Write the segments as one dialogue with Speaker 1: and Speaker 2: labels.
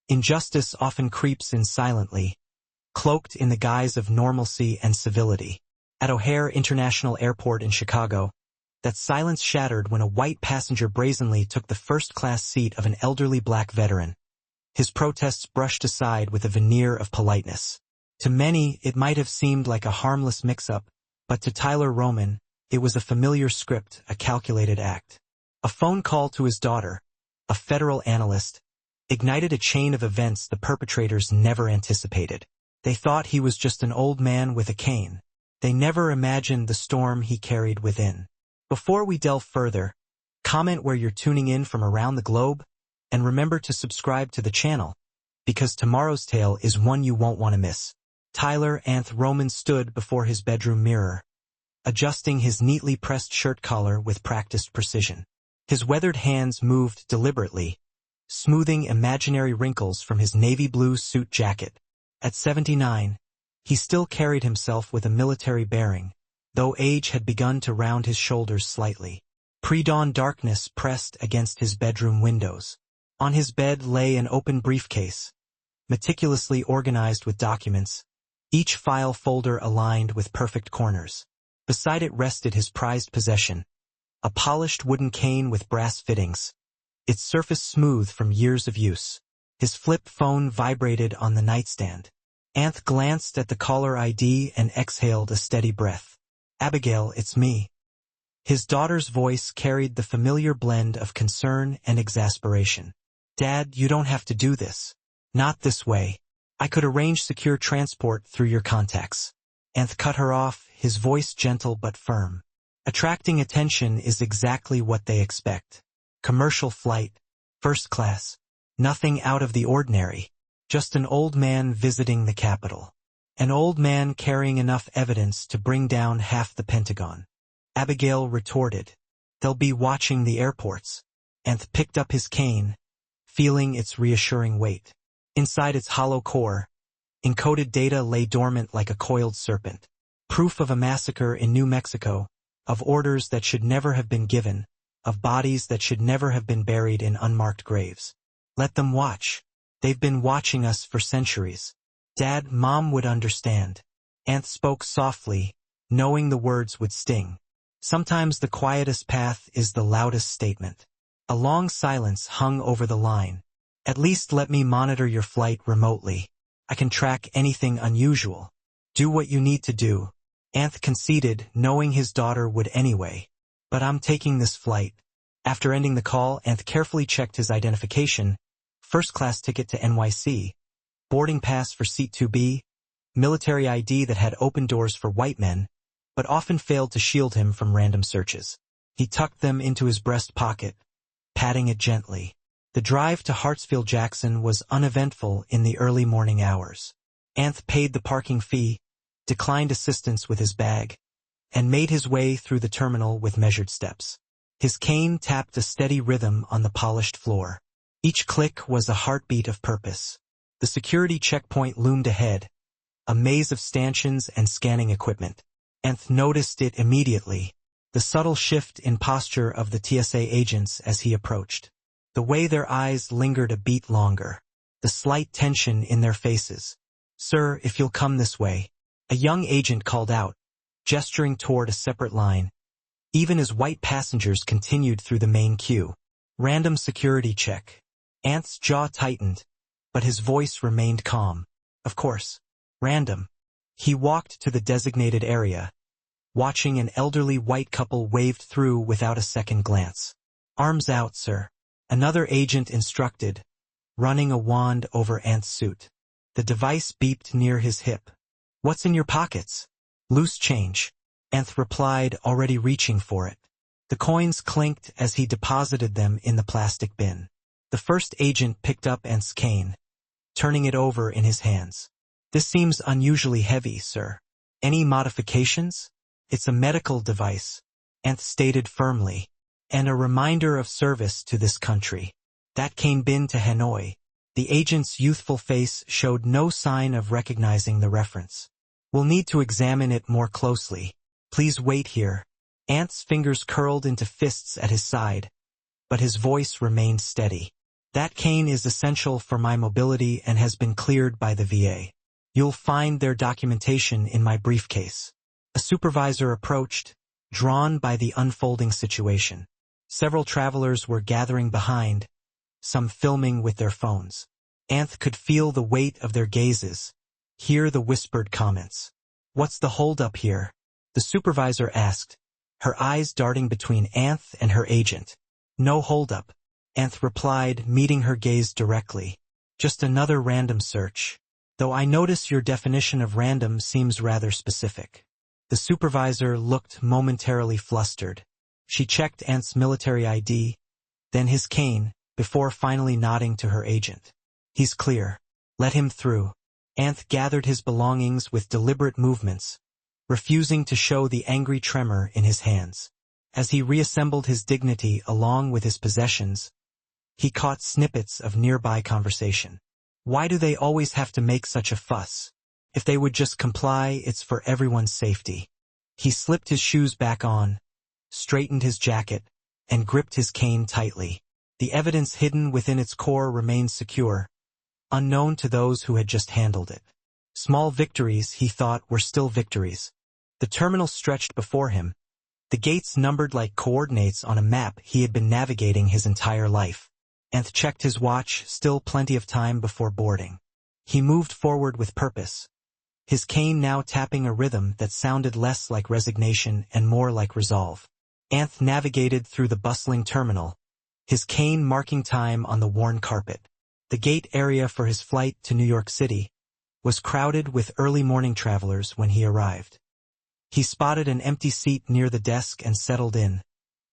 Speaker 1: Injustice often creeps in silently, cloaked in the guise of normalcy and civility. At O'Hare International Airport in Chicago, that silence shattered when a white passenger brazenly took the first-class seat of an elderly black veteran, his protests brushed aside with a veneer of politeness. To many, it might have seemed like a harmless mix-up, but to Tyler Roman, it was a familiar script, a calculated act. A phone call to his daughter, a federal analyst, ignited a chain of events the perpetrators never anticipated. They thought he was just an old man with a cane. They never imagined the storm he carried within. Before we delve further, comment where you're tuning in from around the globe, and remember to subscribe to the channel, because tomorrow's tale is one you won't want to miss. Tyler Roman stood before his bedroom mirror, adjusting his neatly pressed shirt collar with practiced precision. His weathered hands moved deliberately, smoothing imaginary wrinkles from his navy blue suit jacket. At 79, he still carried himself with a military bearing, though age had begun to round his shoulders slightly. Pre-dawn darkness pressed against his bedroom windows. On his bed lay an open briefcase, meticulously organized with documents, each file folder aligned with perfect corners. Beside it rested his prized possession, a polished wooden cane with brass fittings, its surface smooth from years of use. His flip phone vibrated on the nightstand. Anth glanced at the caller ID and exhaled a steady breath. "Abigail, it's me." His daughter's voice carried the familiar blend of concern and exasperation. "Dad, you don't have to do this. Not this way. I could arrange secure transport through your contacts." Anth cut her off, his voice gentle but firm. Attracting attention is exactly what they expect. Commercial flight, first class, nothing out of the ordinary. Just an old man visiting the capital. An old man carrying enough evidence to bring down half the Pentagon. Abigail retorted, "They'll be watching the airports." Anth picked up his cane, feeling its reassuring weight. Inside its hollow core, encoded data lay dormant like a coiled serpent. Proof of a massacre in New Mexico, of orders that should never have been given, of bodies that should never have been buried in unmarked graves. Let them watch. They've been watching us for centuries. Dad, Mom would understand. Anth spoke softly, knowing the words would sting. Sometimes the quietest path is the loudest statement. A long silence hung over the line. "At least let me monitor your flight remotely. I can track anything unusual. Do what you need to do." Anth conceded, knowing his daughter would anyway. "But I'm taking this flight." After ending the call, Anth carefully checked his identification: first-class ticket to NYC, boarding pass for seat 2B, military ID that had open doors for white men, but often failed to shield him from random searches. He tucked them into his breast pocket, patting it gently. The drive to Hartsfield-Jackson was uneventful in the early morning hours. Anth paid the parking fee, declined assistance with his bag, and made his way through the terminal with measured steps. His cane tapped a steady rhythm on the polished floor. Each click was a heartbeat of purpose. The security checkpoint loomed ahead, a maze of stanchions and scanning equipment. Anth noticed it immediately, the subtle shift in posture of the TSA agents as he approached. The way their eyes lingered a beat longer, the slight tension in their faces. "Sir, if you'll come this way," a young agent called out, gesturing toward a separate line, even as white passengers continued through the main queue. "Random security check." Anth's jaw tightened, but his voice remained calm. "Of course. Random." He walked to the designated area, watching an elderly white couple waved through without a second glance. "Arms out, sir," another agent instructed, running a wand over Anth's suit. The device beeped near his hip. "What's in your pockets?" "Loose change," Anth replied, already reaching for it. The coins clinked as he deposited them in the plastic bin. The first agent picked up Anth's cane, turning it over in his hands. "This seems unusually heavy, sir. Any modifications?" "It's a medical device," Anth stated firmly, "and a reminder of service to this country." That cane bin to Hanoi. The agent's youthful face showed no sign of recognizing the reference. "We'll need to examine it more closely. Please wait here." Anth's fingers curled into fists at his side, but his voice remained steady. That cane is essential for my mobility and has been cleared by the VA. You'll find their documentation in my briefcase. A supervisor approached, drawn by the unfolding situation. Several travelers were gathering behind, some filming with their phones. Anth could feel the weight of their gazes, hear the whispered comments. "What's the holdup here?" the supervisor asked, her eyes darting between Anth and her agent. "No holdup," Anth replied, meeting her gaze directly. "Just another random search. Though I notice your definition of random seems rather specific." The supervisor looked momentarily flustered. She checked Anth's military ID, then his cane, before finally nodding to her agent. "He's clear. Let him through." Anth gathered his belongings with deliberate movements, refusing to show the angry tremor in his hands. As he reassembled his dignity along with his possessions, he caught snippets of nearby conversation. "Why do they always have to make such a fuss? If they would just comply, it's for everyone's safety." He slipped his shoes back on, straightened his jacket, and gripped his cane tightly. The evidence hidden within its core remained secure, unknown to those who had just handled it. Small victories, he thought, were still victories. The terminal stretched before him, the gates numbered like coordinates on a map he had been navigating his entire life. Anth checked his watch, still plenty of time before boarding. He moved forward with purpose, his cane now tapping a rhythm that sounded less like resignation and more like resolve. Anth navigated through the bustling terminal, his cane marking time on the worn carpet. The gate area for his flight to New York City was crowded with early morning travelers when he arrived. He spotted an empty seat near the desk and settled in,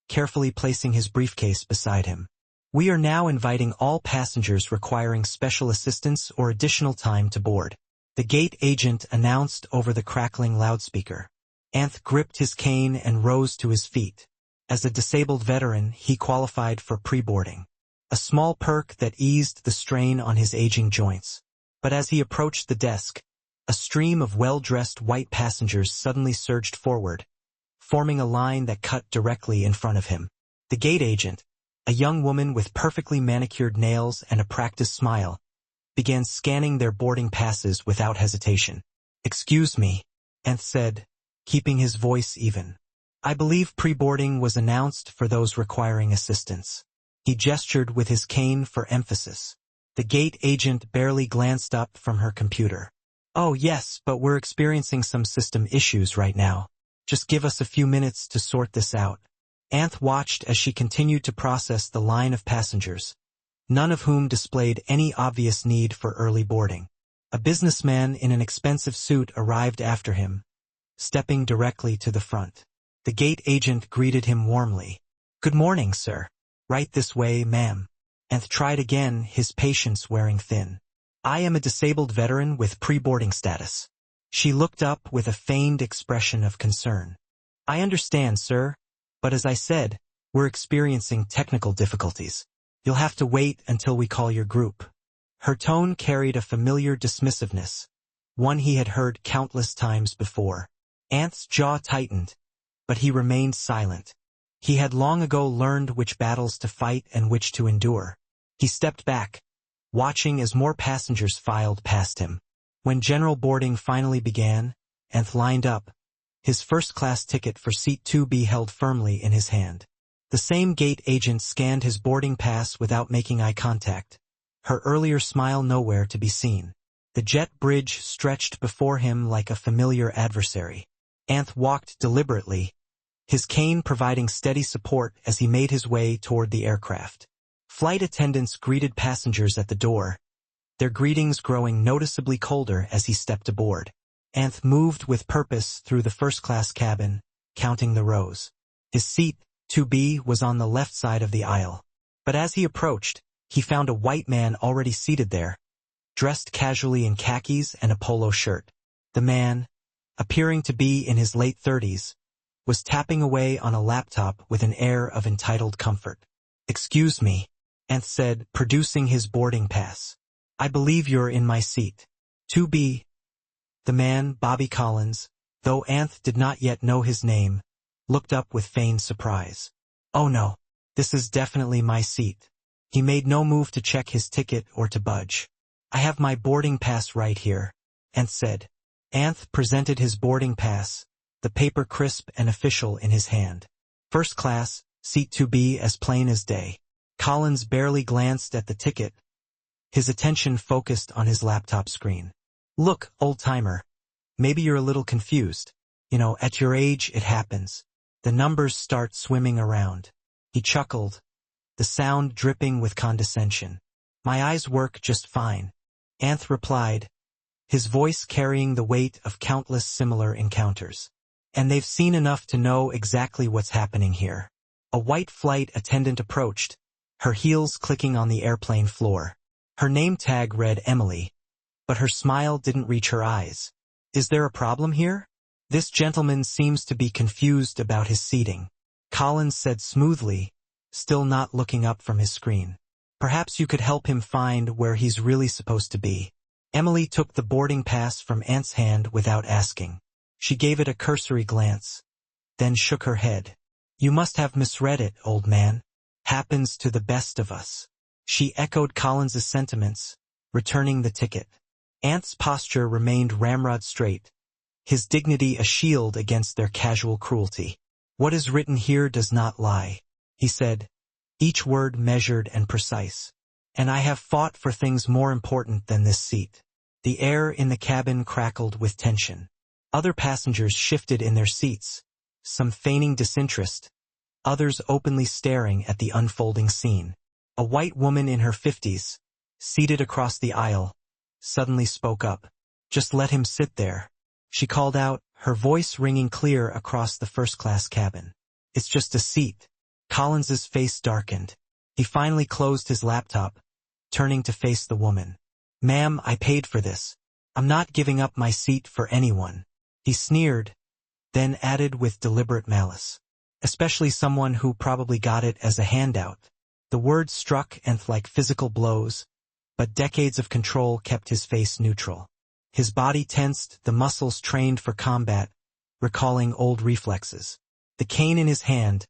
Speaker 1: carefully placing his briefcase beside him. "We are now inviting all passengers requiring special assistance or additional time to board," the gate agent announced over the crackling loudspeaker. Anth gripped his cane and rose to his feet. As a disabled veteran, he qualified for pre-boarding, a small perk that eased the strain on his aging joints. But as he approached the desk, a stream of well-dressed white passengers suddenly surged forward, forming a line that cut directly in front of him. The gate agent, a young woman with perfectly manicured nails and a practiced smile, began scanning their boarding passes without hesitation. "Excuse me," Anth said, keeping his voice even. "I believe pre-boarding was announced for those requiring assistance." He gestured with his cane for emphasis. The gate agent barely glanced up from her computer. "Oh yes, but we're experiencing some system issues right now. Just give us a few minutes to sort this out." Anth watched as she continued to process the line of passengers, none of whom displayed any obvious need for early boarding. A businessman in an expensive suit arrived after him, stepping directly to the front. The gate agent greeted him warmly. "Good morning, sir." "Right this way, ma'am." Anth tried again, his patience wearing thin. "I am a disabled veteran with pre-boarding status." She looked up with a feigned expression of concern. "I understand, sir, but as I said, we're experiencing technical difficulties. You'll have to wait until we call your group." Her tone carried a familiar dismissiveness, one he had heard countless times before. Anth's jaw tightened, but he remained silent. He had long ago learned which battles to fight and which to endure. He stepped back, watching as more passengers filed past him. When general boarding finally began, Anth lined up, his first-class ticket for seat 2B held firmly in his hand. The same gate agent scanned his boarding pass without making eye contact, her earlier smile nowhere to be seen. The jet bridge stretched before him like a familiar adversary. Anth walked deliberately, his cane providing steady support as he made his way toward the aircraft. Flight attendants greeted passengers at the door, their greetings growing noticeably colder as he stepped aboard. Anth moved with purpose through the first-class cabin, counting the rows. His seat, 2B, was on the left side of the aisle. But as he approached, he found a white man already seated there, dressed casually in khakis and a polo shirt. The man, appearing to be in his late 30s, was tapping away on a laptop with an air of entitled comfort. "Excuse me," Anth said, producing his boarding pass. "I believe you're in my seat. 2B. The man, Bobby Collins, though Anth did not yet know his name, looked up with feigned surprise. "Oh no, this is definitely my seat." He made no move to check his ticket or to budge. "I have my boarding pass right here," Anth said. Anth presented his boarding pass, the paper crisp and official in his hand. "First class, seat 2B, as plain as day." Collins barely glanced at the ticket, his attention focused on his laptop screen. "Look, old-timer, maybe you're a little confused. You know, at your age it happens. The numbers start swimming around." He chuckled, the sound dripping with condescension. "My eyes work just fine," Anth replied, his voice carrying the weight of countless similar encounters. "And they've seen enough to know exactly what's happening here." A white flight attendant approached, her heels clicking on the airplane floor. Her name tag read Emily, but her smile didn't reach her eyes. "Is there a problem here? This gentleman seems to be confused about his seating," Collins said smoothly, still not looking up from his screen. "Perhaps you could help him find where he's really supposed to be." Emily took the boarding pass from Anth's hand without asking. She gave it a cursory glance, then shook her head. "You must have misread it, old man. Happens to the best of us." She echoed Collins's sentiments, returning the ticket. Anth's posture remained ramrod straight, his dignity a shield against their casual cruelty. "What is written here does not lie," he said, each word measured and precise. "And I have fought for things more important than this seat." The air in the cabin crackled with tension. Other passengers shifted in their seats, some feigning disinterest, others openly staring at the unfolding scene. A white woman in her 50s, seated across the aisle, suddenly spoke up. "Just let him sit there," she called out, her voice ringing clear across the first-class cabin. "It's just a seat." Collins's face darkened. He finally closed his laptop, turning to face the woman. "Ma'am, I paid for this. I'm not giving up my seat for anyone." He sneered, then added with deliberate malice. "Especially someone who probably got it as a handout." The words struck Anth like physical blows, but decades of control kept his face neutral. His body tensed, the muscles trained for combat, recalling old reflexes. The cane in his hand,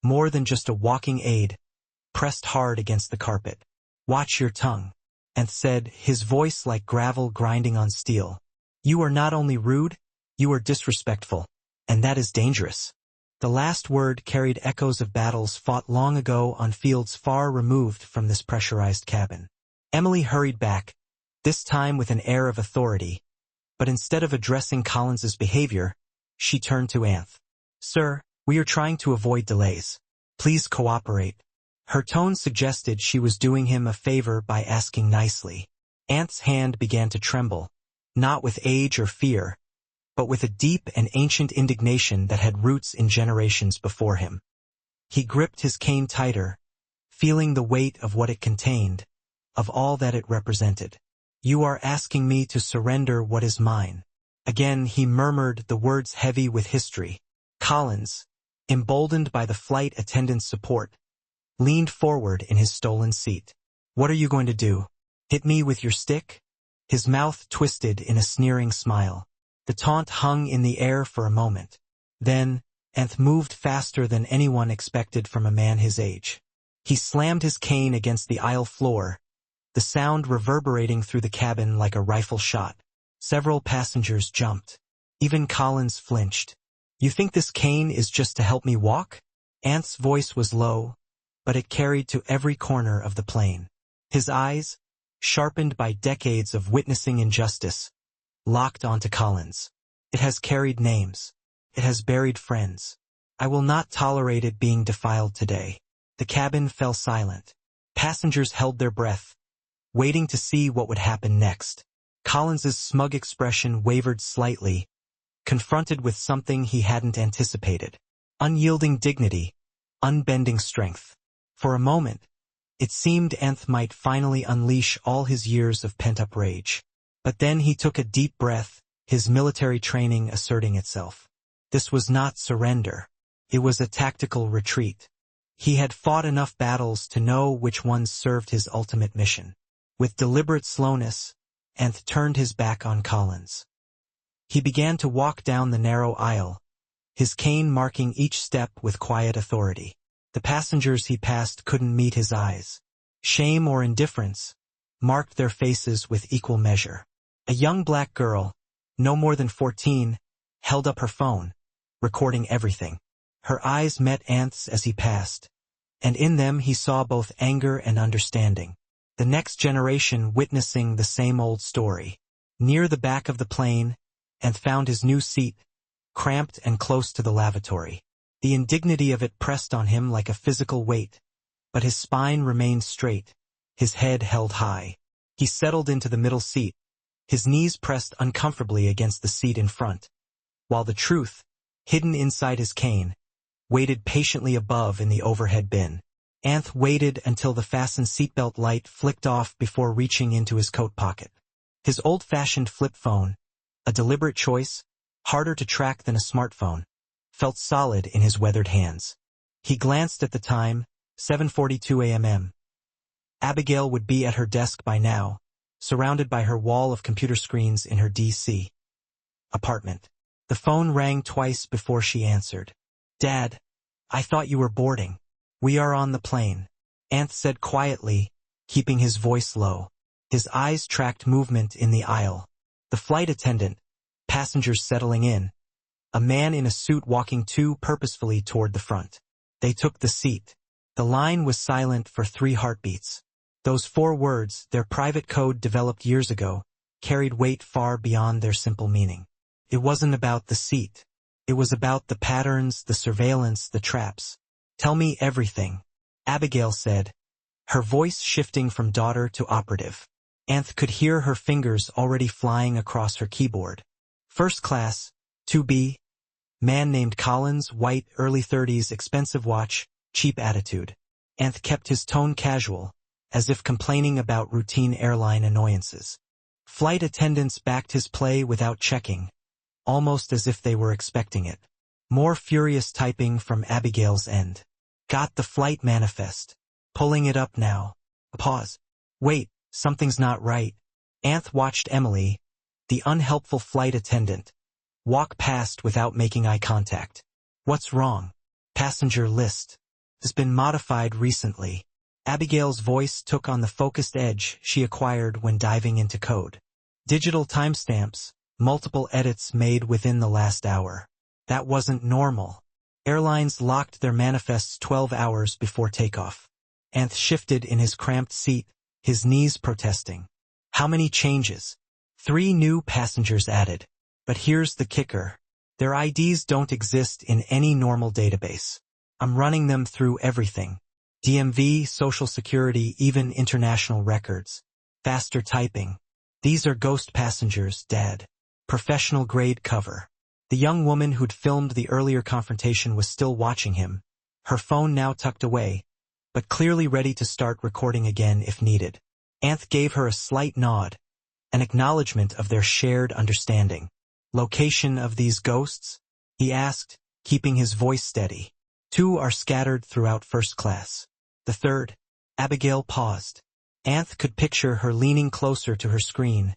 Speaker 1: more than just a walking aid, pressed hard against the carpet. "Watch your tongue," Anth said, his voice like gravel grinding on steel. "You are not only rude, you are disrespectful, and that is dangerous." The last word carried echoes of battles fought long ago on fields far removed from this pressurized cabin. Emily hurried back, this time with an air of authority, but instead of addressing Collins's behavior, she turned to Anth. "Sir, we are trying to avoid delays. Please cooperate." Her tone suggested she was doing him a favor by asking nicely. Anth's hand began to tremble, not with age or fear, but with a deep and ancient indignation that had roots in generations before him. He gripped his cane tighter, feeling the weight of what it contained, of all that it represented. "You are asking me to surrender what is mine." Again he murmured, the words heavy with history. Collins, emboldened by the flight attendant's support, leaned forward in his stolen seat. "What are you going to do? Hit me with your stick?" His mouth twisted in a sneering smile. The taunt hung in the air for a moment. Then, Anth moved faster than anyone expected from a man his age. He slammed his cane against the aisle floor, the sound reverberating through the cabin like a rifle shot. Several passengers jumped. Even Collins flinched. "You think this cane is just to help me walk?" Anth's voice was low, but it carried to every corner of the plane. His eyes, sharpened by decades of witnessing injustice, locked onto Collins. "It has carried names. It has buried friends. I will not tolerate it being defiled today." The cabin fell silent. Passengers held their breath, waiting to see what would happen next. Collins's smug expression wavered slightly, confronted with something he hadn't anticipated. Unyielding dignity, unbending strength. For a moment, it seemed Anth might finally unleash all his years of pent-up rage. But then he took a deep breath, his military training asserting itself. This was not surrender. It was a tactical retreat. He had fought enough battles to know which ones served his ultimate mission. With deliberate slowness, Anth turned his back on Collins. He began to walk down the narrow aisle, his cane marking each step with quiet authority. The passengers he passed couldn't meet his eyes. shame or indifference, marked their faces with equal measure. A young black girl, no more than 14, held up her phone, recording everything. Her eyes met Anth's as he passed, and in them he saw both anger and understanding. The next generation witnessing the same old story. Near the back of the plane, Anth found his new seat, cramped and close to the lavatory. The indignity of it pressed on him like a physical weight, but his spine remained straight, his head held high. He settled into the middle seat, his knees pressed uncomfortably against the seat in front, while the truth, hidden inside his cane, waited patiently above in the overhead bin. Anth waited until the fastened seatbelt light flicked off before reaching into his coat pocket. His old-fashioned flip phone, a deliberate choice, harder to track than a smartphone, felt solid in his weathered hands. He glanced at the time, 7:42 a.m. Abigail would be at her desk by now, surrounded by her wall of computer screens in her D.C. apartment. The phone rang twice before she answered. "Dad, I thought you were boarding. We are on the plane," Anth said quietly, keeping his voice low. His eyes tracked movement in the aisle. The flight attendant, passengers settling in, a man in a suit walking too purposefully toward the front. They took the seat. The line was silent for 3 heartbeats. Those 4 words, their private code developed years ago, carried weight far beyond their simple meaning. It wasn't about the seat. It was about the patterns, the surveillance, the traps. "Tell me everything," Abigail said, her voice shifting from daughter to operative. Anth could hear her fingers already flying across her keyboard. "First class, 2B, man named Collins, white, early 30s, expensive watch, cheap attitude." Anth kept his tone casual, as if complaining about routine airline annoyances. Flight attendants backed his play without checking, almost as if they were expecting it. More furious typing from Abigail's end. "Got the flight manifest. Pulling it up now." A pause. "Wait, something's not right." Anth watched Emily, the unhelpful flight attendant, walk past without making eye contact. "What's wrong?" "Passenger list has been modified recently." Abigail's voice took on the focused edge she acquired when diving into code. "Digital timestamps, multiple edits made within the last hour." That wasn't normal. Airlines locked their manifests 12 hours before takeoff. Anth shifted in his cramped seat, his knees protesting. "How many changes?" 3 new passengers added. But here's the kicker. Their IDs don't exist in any normal database. I'm running them through everything. DMV, Social Security, even international records. Faster typing. "These are ghost passengers, Dad. Professional grade cover." The young woman who'd filmed the earlier confrontation was still watching him, her phone now tucked away, but clearly ready to start recording again if needed. Anth gave her a slight nod, an acknowledgement of their shared understanding. "Location of these ghosts?" he asked, keeping his voice steady. 2 are scattered throughout first class. The third, Abigail paused. Anth could picture her leaning closer to her screen,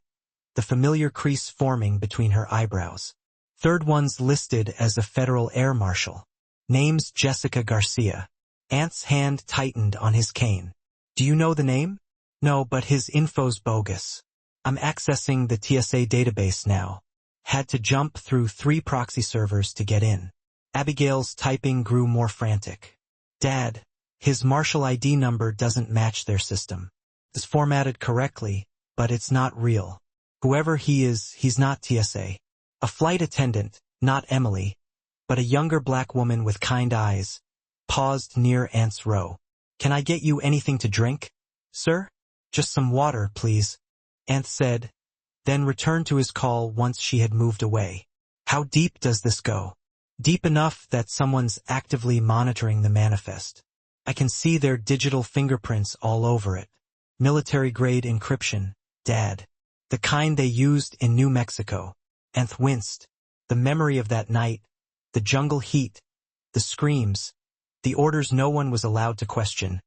Speaker 1: the familiar crease forming between her eyebrows. "Third one's listed as a federal air marshal. Name's Jessica Garcia." Anth's hand tightened on his cane. "Do you know the name?" "No, but his info's bogus. I'm accessing the TSA database now. Had to jump through 3 proxy servers to get in." Abigail's typing grew more frantic. "Dad, his marshal ID number doesn't match their system. It's formatted correctly, but it's not real. Whoever he is, he's not TSA." A flight attendant, not Emily, but a younger black woman with kind eyes, paused near Anth's row. "Can I get you anything to drink, sir?" "Just some water, please," Anth said, then returned to his call once she had moved away. "How deep does this go?" "Deep enough that someone's actively monitoring the manifest. I can see their digital fingerprints all over it. Military-grade encryption, Dad. The kind they used in New Mexico." Anth winced. The memory of that night, the jungle heat, the screams, the orders no one was allowed to question,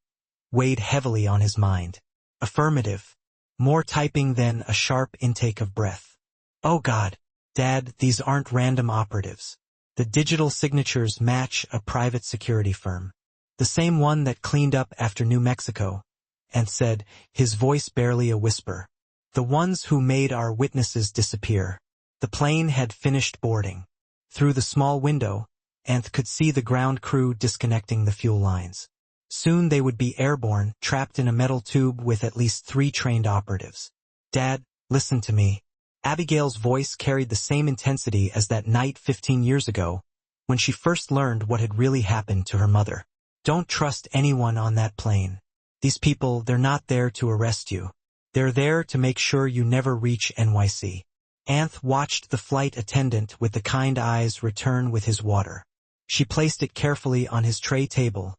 Speaker 1: weighed heavily on his mind. Affirmative. More typing than a sharp intake of breath. "Oh God, Dad, these aren't random operatives. The digital signatures match a private security firm. The same one that cleaned up after New Mexico. and said, his voice barely a whisper. The ones who made our witnesses disappear. The plane had finished boarding. Through the small window, Anth could see the ground crew disconnecting the fuel lines. Soon they would be airborne, trapped in a metal tube with at least 3 trained operatives. Dad, listen to me. Abigail's voice carried the same intensity as that night 15 years ago, when she first learned what had really happened to her mother. Don't trust anyone on that plane. These people, they're not there to arrest you. They're there to make sure you never reach NYC. Anth watched the flight attendant with the kind eyes return with his water. She placed it carefully on his tray table,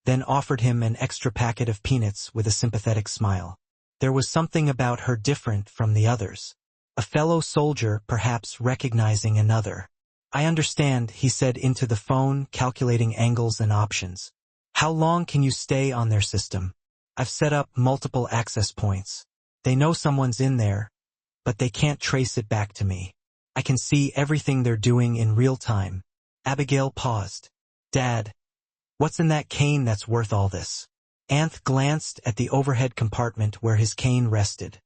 Speaker 1: then offered him an extra packet of peanuts with a sympathetic smile. There was something about her different from the others. A fellow soldier perhaps recognizing another. I understand, he said into the phone, calculating angles and options. How long can you stay on their system? I've set up multiple access points. They know someone's in there, but they can't trace it back to me. I can see everything they're doing in real time. Abigail paused. Dad, what's in that cane that's worth all this? Anth glanced at the overhead compartment where his cane rested.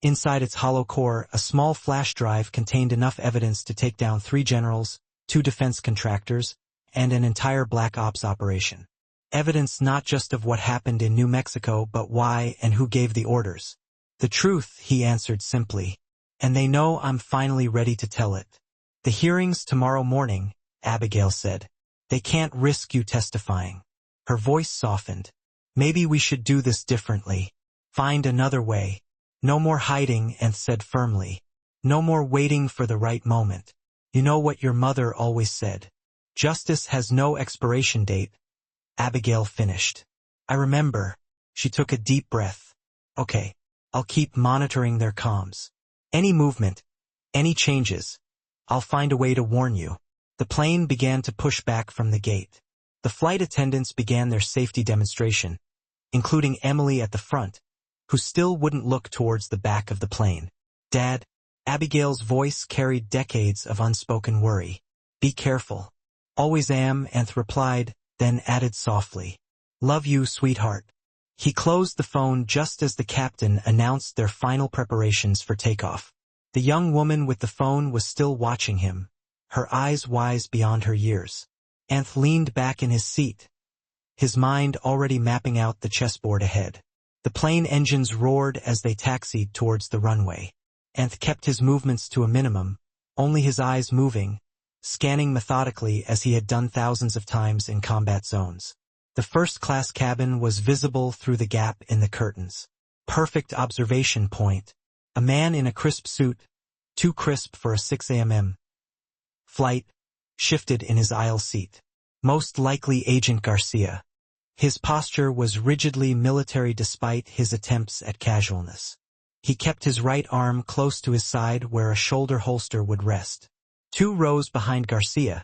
Speaker 1: Inside its hollow core, a small flash drive contained enough evidence to take down 3 generals, 2 defense contractors, and an entire Black Ops operation. Evidence not just of what happened in New Mexico, but why and who gave the orders. The truth, he answered simply. And they know I'm finally ready to tell it. The hearing's tomorrow morning, Abigail said. They can't risk you testifying. Her voice softened. Maybe we should do this differently. Find another way. No more hiding, Anth said firmly. No more waiting for the right moment. You know what your mother always said. Justice has no expiration date. Abigail finished. I remember. She took a deep breath. Okay, I'll keep monitoring their comms. Any movement, any changes, I'll find a way to warn you. The plane began to push back from the gate. The flight attendants began their safety demonstration, including Emily at the front, who still wouldn't look towards the back of the plane. Dad, Abigail's voice carried decades of unspoken worry. Be careful. Always am, Anth replied, then added softly. Love you, sweetheart. He closed the phone just as the captain announced their final preparations for takeoff. The young woman with the phone was still watching him, her eyes wise beyond her years. Anth leaned back in his seat, his mind already mapping out the chessboard ahead. The plane engines roared as they taxied towards the runway. Anth kept his movements to a minimum, only his eyes moving, scanning methodically as he had done thousands of times in combat zones. The first-class cabin was visible through the gap in the curtains. Perfect observation point. A man in a crisp suit, too crisp for a 6 a.m. flight, shifted in his aisle seat. Most likely Agent Garcia. His posture was rigidly military despite his attempts at casualness. He kept his right arm close to his side where a shoulder holster would rest. 2 rows behind Garcia,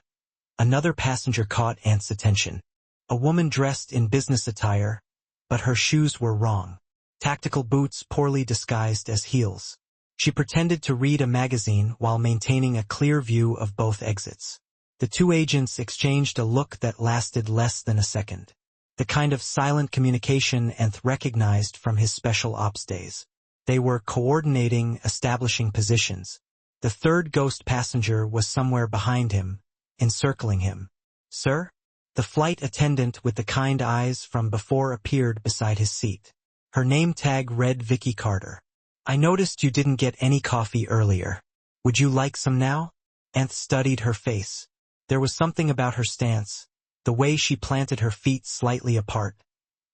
Speaker 1: another passenger caught Anth's attention. A woman dressed in business attire, but her shoes were wrong. Tactical boots poorly disguised as heels. She pretended to read a magazine while maintaining a clear view of both exits. The 2 agents exchanged a look that lasted less than a second. The kind of silent communication Anth recognized from his special ops days. They were coordinating, establishing positions. The 3rd ghost passenger was somewhere behind him, encircling him. Sir? The flight attendant with the kind eyes from before appeared beside his seat. Her name tag read Vicky Carter. I noticed you didn't get any coffee earlier. Would you like some now? Anth studied her face. There was something about her stance, the way she planted her feet slightly apart,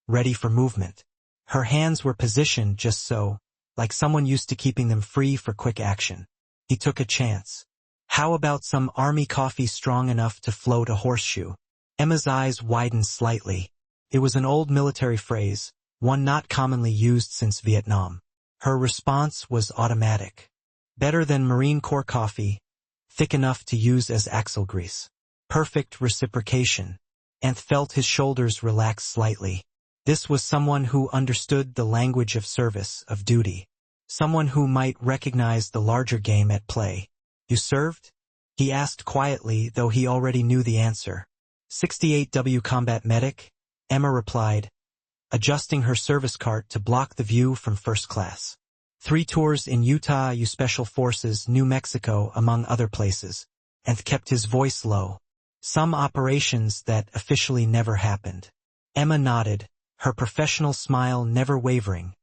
Speaker 1: ready for movement. Her hands were positioned just so, like someone used to keeping them free for quick action. He took a chance. How about some army coffee strong enough to float a horseshoe? Emma's eyes widened slightly. It was an old military phrase, one not commonly used since Vietnam. Her response was automatic. Better than Marine Corps coffee, thick enough to use as axle grease. Perfect reciprocation. Anth felt his shoulders relax slightly. This was someone who understood the language of service, of duty. Someone who might recognize the larger game at play. You served? He asked quietly, though he already knew the answer. 68W Combat Medic, Emma replied. adjusting her service cart to block the view from first class. 3 tours in Utah, U Special Forces, New Mexico, among other places, and kept his voice low. Some operations that officially never happened. Emma nodded, her professional smile never wavering,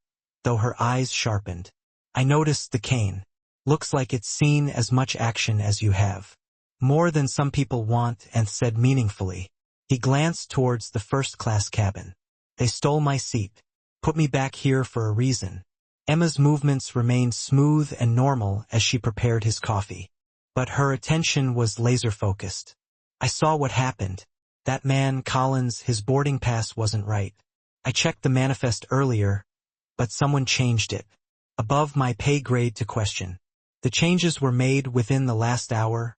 Speaker 1: though her eyes sharpened. I noticed the cane. Looks like it's seen as much action as you have. More than some people want, and said meaningfully. He glanced towards the first-class cabin. They stole my seat. Put me back here for a reason. Emma's movements remained smooth and normal as she prepared his coffee. But her attention was laser-focused. I saw what happened. That man, Collins, his boarding pass wasn't right. I checked the manifest earlier, but someone changed it. Above my pay grade to question. The changes were made within the last hour,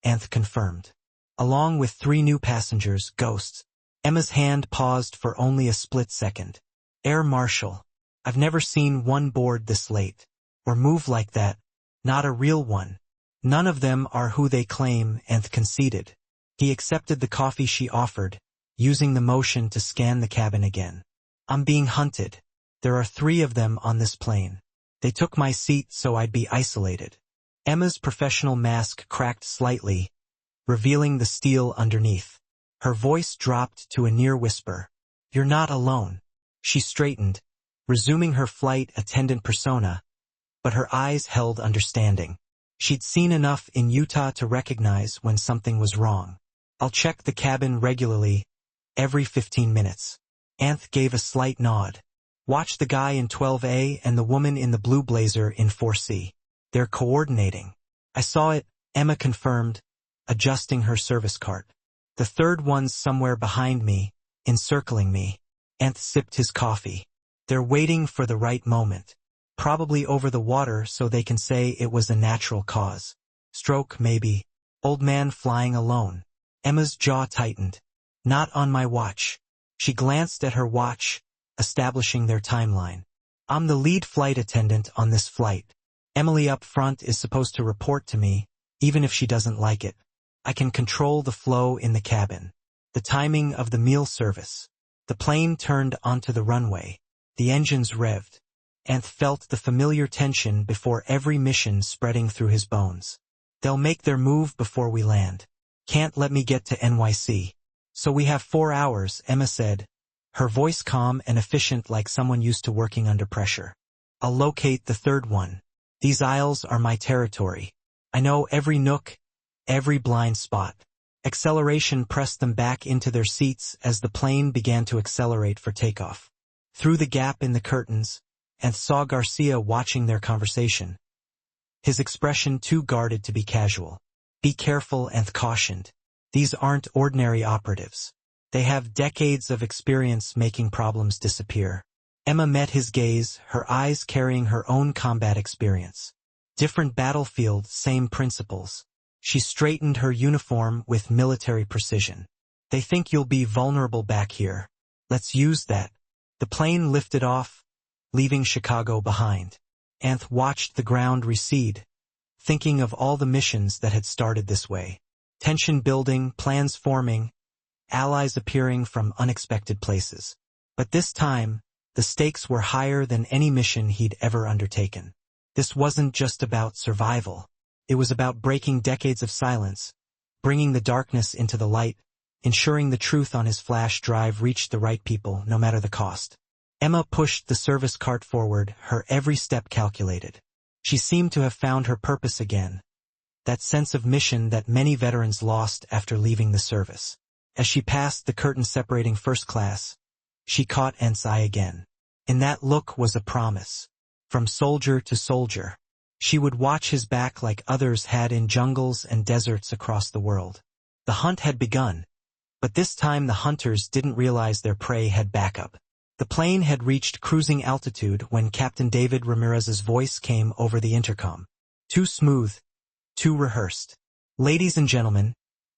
Speaker 1: Anth confirmed. Along with 3 new passengers, ghosts. Emma's hand paused for only a split second. Air Marshal. I've never seen one board this late. Or move like that. Not a real one. None of them are who they claim, Anth conceded. He accepted the coffee she offered, using the motion to scan the cabin again. I'm being hunted. There are 3 of them on this plane. They took my seat so I'd be isolated. Emma's professional mask cracked slightly, revealing the steel underneath. Her voice dropped to a near whisper. You're not alone. She straightened, resuming her flight attendant persona, but her eyes held understanding. She'd seen enough in Utah to recognize when something was wrong. I'll check the cabin regularly, every 15 minutes. Anth gave a slight nod. Watch the guy in 12A and the woman in the blue blazer in 4C. They're coordinating. I saw it, Emma confirmed, adjusting her service cart. The third one's somewhere behind me, encircling me. Anth sipped his coffee. They're waiting for the right moment. Probably over the water so they can say it was a natural cause. Stroke, maybe. Old man flying alone. Emma's jaw tightened. Not on my watch. She glanced at her watch, establishing their timeline. I'm the lead flight attendant on this flight. Emily up front is supposed to report to me, even if she doesn't like it. I can control the flow in the cabin. The timing of the meal service. The plane turned onto the runway. The engines revved. Anth felt the familiar tension before every mission spreading through his bones. They'll make their move before we land. Can't let me get to NYC. So we have 4 hours, Emma said, her voice calm and efficient like someone used to working under pressure. I'll locate the third one. These aisles are my territory. I know every nook, every blind spot. Acceleration pressed them back into their seats as the plane began to accelerate for takeoff. Through the gap in the curtains, Anth saw Garcia watching their conversation. His expression too guarded to be casual. Be careful, Anth cautioned. These aren't ordinary operatives. They have decades of experience making problems disappear. Emma met his gaze, her eyes carrying her own combat experience. Different battlefield, same principles. She straightened her uniform with military precision. They think you'll be vulnerable back here. Let's use that. The plane lifted off, leaving Chicago behind. Anth watched the ground recede, thinking of all the missions that had started this way. Tension building, plans forming, allies appearing from unexpected places. But this time, the stakes were higher than any mission he'd ever undertaken. This wasn't just about survival. It was about breaking decades of silence, bringing the darkness into the light, ensuring the truth on his flash drive reached the right people, no matter the cost. Emma pushed the service cart forward, her every step calculated. She seemed to have found her purpose again, that sense of mission that many veterans lost after leaving the service. As she passed the curtain separating first class, she caught Anth's eye again. In that look was a promise. From soldier to soldier. She would watch his back like others had in jungles and deserts across the world. The hunt had begun, but this time the hunters didn't realize their prey had backup. The plane had reached cruising altitude when Captain David Ramirez's voice came over the intercom. Too smooth, too rehearsed. Ladies and gentlemen,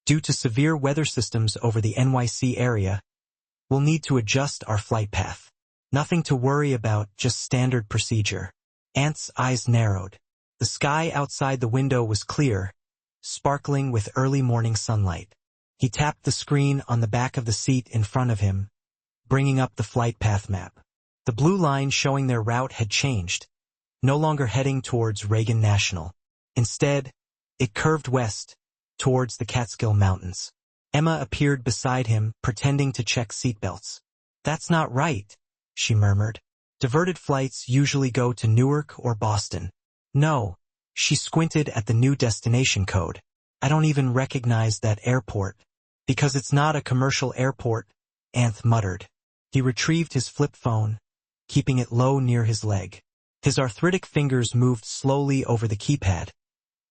Speaker 1: due to severe weather systems over the NYC area, we'll need to adjust our flight path. Nothing to worry about, just standard procedure. Anth's eyes narrowed. The sky outside the window was clear, sparkling with early morning sunlight. He tapped the screen on the back of the seat in front of him, bringing up the flight path map. The blue line showing their route had changed, no longer heading towards Reagan National. Instead, it curved west, towards the Catskill Mountains. Emma appeared beside him, pretending to check seatbelts. "That's not right," she murmured. "Diverted flights usually go to Newark or Boston." "No." She squinted at the new destination code. "I don't even recognize that airport." "Because it's not a commercial airport," Anth muttered. He retrieved his flip phone, keeping it low near his leg. His arthritic fingers moved slowly over the keypad,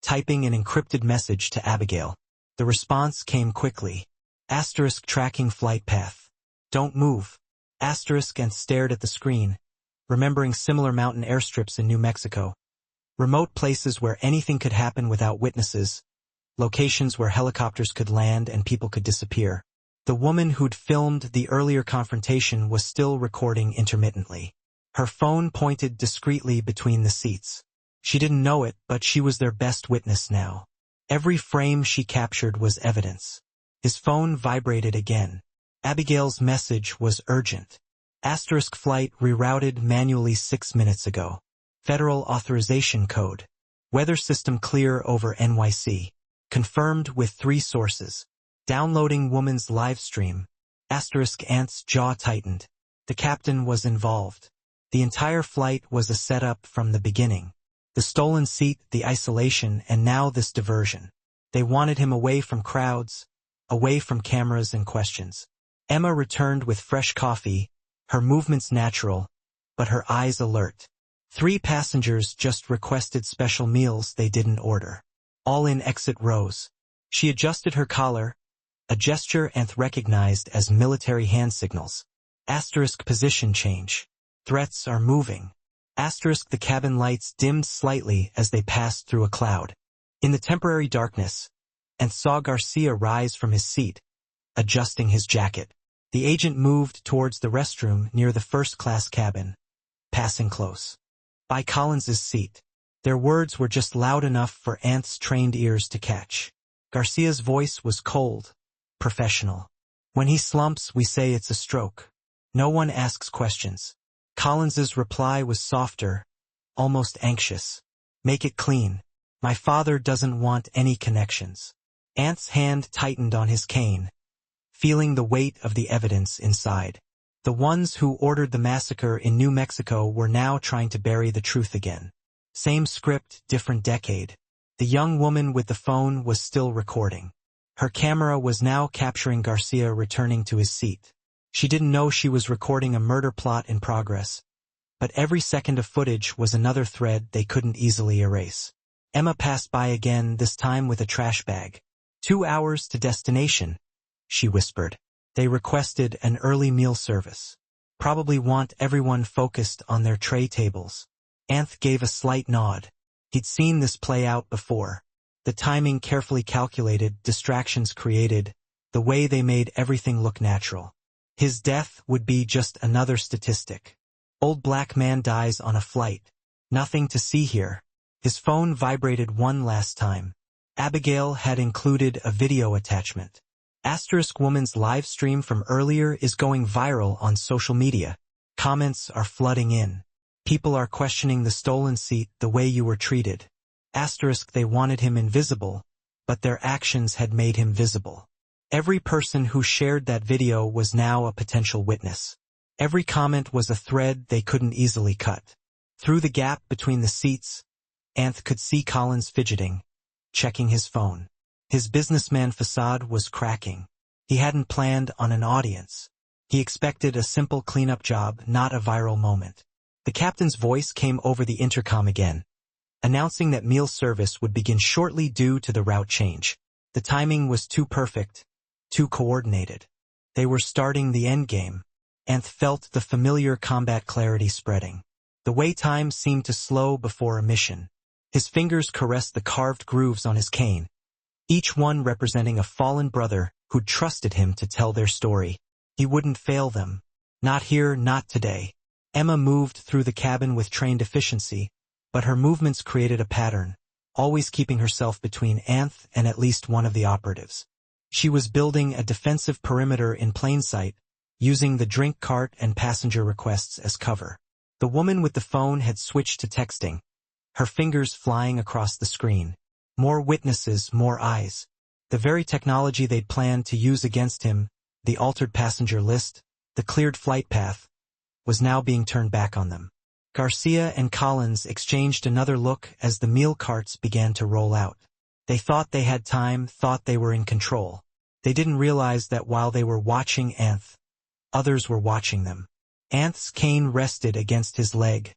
Speaker 1: typing an encrypted message to Abigail. The response came quickly. * tracking flight path. "Don't move." Anth stared at the screen, remembering similar mountain airstrips in New Mexico. Remote places where anything could happen without witnesses, locations where helicopters could land and people could disappear. The woman who'd filmed the earlier confrontation was still recording intermittently. Her phone pointed discreetly between the seats. She didn't know it, but she was their best witness now. Every frame she captured was evidence. His phone vibrated again. Abigail's message was urgent. * flight rerouted manually 6 minutes ago. Federal authorization code. Weather system clear over NYC. Confirmed with 3 sources. Downloading woman's live stream. Anth's jaw tightened. The captain was involved. The entire flight was a setup from the beginning. The stolen seat, the isolation, and now this diversion. They wanted him away from crowds, away from cameras and questions. Emma returned with fresh coffee, her movements natural, but her eyes alert. 3 passengers just requested special meals they didn't order. All in exit rows. She adjusted her collar, a gesture Anth recognized as military hand signals. * position change. Threats are moving. * the cabin lights dimmed slightly as they passed through a cloud. In the temporary darkness, Anth saw Garcia rise from his seat, adjusting his jacket. The agent moved towards the restroom near the first-class cabin, passing close. By Collins's seat. Their words were just loud enough for Anth's trained ears to catch. Garcia's voice was cold, professional. "When he slumps, we say it's a stroke. No one asks questions." Collins's reply was softer, almost anxious. "Make it clean. My father doesn't want any connections." Anth's hand tightened on his cane, feeling the weight of the evidence inside. The ones who ordered the massacre in New Mexico were now trying to bury the truth again. Same script, different decade. The young woman with the phone was still recording. Her camera was now capturing Garcia returning to his seat. She didn't know she was recording a murder plot in progress, but every second of footage was another thread they couldn't easily erase. Emma passed by again, this time with a trash bag. 2 hours to destination, she whispered. They requested an early meal service. Probably want everyone focused on their tray tables. Anth gave a slight nod. He'd seen this play out before. The timing carefully calculated, distractions created, the way they made everything look natural. His death would be just another statistic. Old black man dies on a flight. Nothing to see here. His phone vibrated one last time. Abigail had included a video attachment. * woman's live stream from earlier is going viral on social media. Comments are flooding in. People are questioning the stolen seat, the way you were treated. * they wanted him invisible, but their actions had made him visible. Every person who shared that video was now a potential witness. Every comment was a thread they couldn't easily cut. Through the gap between the seats, Anth could see Collins fidgeting, checking his phone. His businessman facade was cracking. He hadn't planned on an audience. He expected a simple cleanup job, not a viral moment. The captain's voice came over the intercom again, announcing that meal service would begin shortly due to the route change. The timing was too perfect, too coordinated. They were starting the endgame. Anth felt the familiar combat clarity spreading. The way time seemed to slow before a mission. His fingers caressed the carved grooves on his cane, each one representing a fallen brother who'd trusted him to tell their story. He wouldn't fail them. Not here, not today. Emma moved through the cabin with trained efficiency, but her movements created a pattern, always keeping herself between Anth and at least one of the operatives. She was building a defensive perimeter in plain sight, using the drink cart and passenger requests as cover. The woman with the phone had switched to texting, her fingers flying across the screen. More witnesses, more eyes. The very technology they'd planned to use against him, the altered passenger list, the cleared flight path, was now being turned back on them. Garcia and Collins exchanged another look as the meal carts began to roll out. They thought they had time, thought they were in control. They didn't realize that while they were watching Anth, others were watching them. Anth's cane rested against his leg,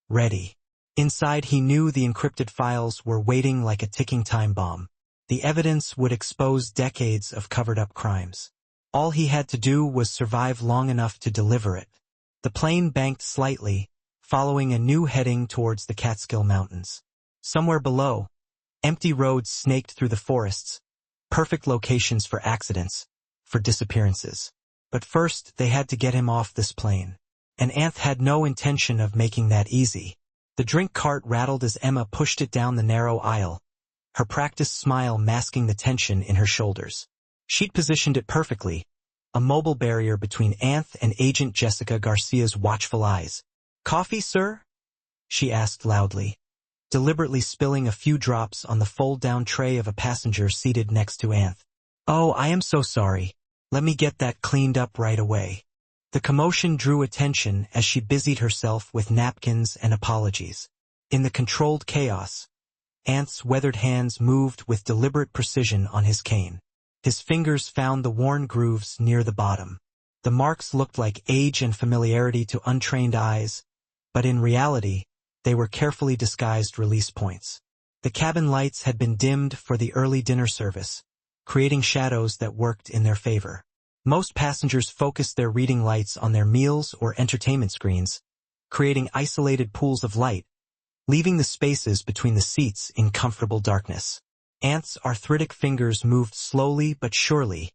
Speaker 1: ready. Inside he knew the encrypted files were waiting like a ticking time bomb. The evidence would expose decades of covered-up crimes. All he had to do was survive long enough to deliver it. The plane banked slightly, following a new heading towards the Catskill Mountains. Somewhere below, empty roads snaked through the forests, perfect locations for accidents, for disappearances. But first, they had to get him off this plane. And Anth had no intention of making that easy. The drink cart rattled as Emma pushed it down the narrow aisle, her practiced smile masking the tension in her shoulders. She'd positioned it perfectly, a mobile barrier between Anth and Agent Jessica Garcia's watchful eyes. "Coffee, sir?" she asked loudly, deliberately spilling a few drops on the fold-down tray of a passenger seated next to Anth. "Oh, I am so sorry. Let me get that cleaned up right away." The commotion drew attention as she busied herself with napkins and apologies. In the controlled chaos, Anth's weathered hands moved with deliberate precision on his cane. His fingers found the worn grooves near the bottom. The marks looked like age and familiarity to untrained eyes, but in reality, they were carefully disguised release points. The cabin lights had been dimmed for the early dinner service, creating shadows that worked in their favor. Most passengers focused their reading lights on their meals or entertainment screens, creating isolated pools of light, leaving the spaces between the seats in comfortable darkness. Anth's arthritic fingers moved slowly but surely,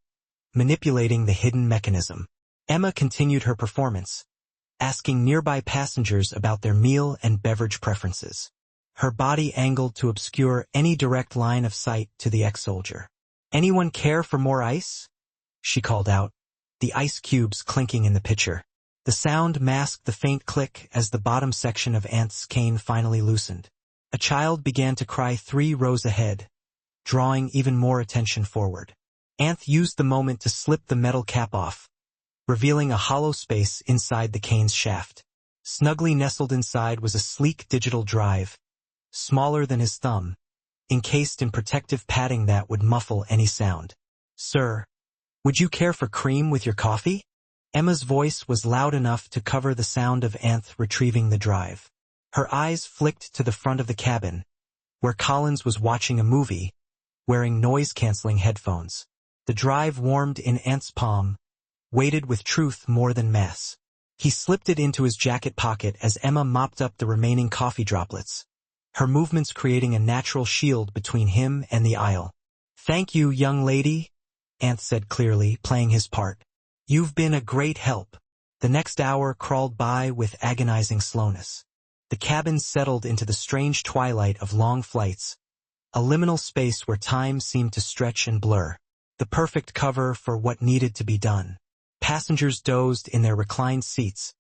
Speaker 1: manipulating the hidden mechanism. Emma continued her performance, asking nearby passengers about their meal and beverage preferences. Her body angled to obscure any direct line of sight to the ex-soldier. "Anyone care for more ice?" she called out, the ice cubes clinking in the pitcher. The sound masked the faint click as the bottom section of Anth's cane finally loosened. A child began to cry 3 rows ahead, drawing even more attention forward. Anth used the moment to slip the metal cap off, revealing a hollow space inside the cane's shaft. Snugly nestled inside was a sleek digital drive, smaller than his thumb, encased in protective padding that would muffle any sound. "Sir, would you care for cream with your coffee?" Emma's voice was loud enough to cover the sound of Anth retrieving the drive. Her eyes flicked to the front of the cabin, where Collins was watching a movie, wearing noise-canceling headphones. The drive warmed in Anth's palm, weighted with truth more than mass. He slipped it into his jacket pocket as Emma mopped up the remaining coffee droplets, her movements creating a natural shield between him and the aisle. "Thank you, young lady," Anth said clearly, playing his part. "You've been a great help." The next hour crawled by with agonizing slowness. The cabin settled into the strange twilight of long flights, a liminal space where time seemed to stretch and blur, the perfect cover for what needed to be done. Passengers dozed in their reclined seats,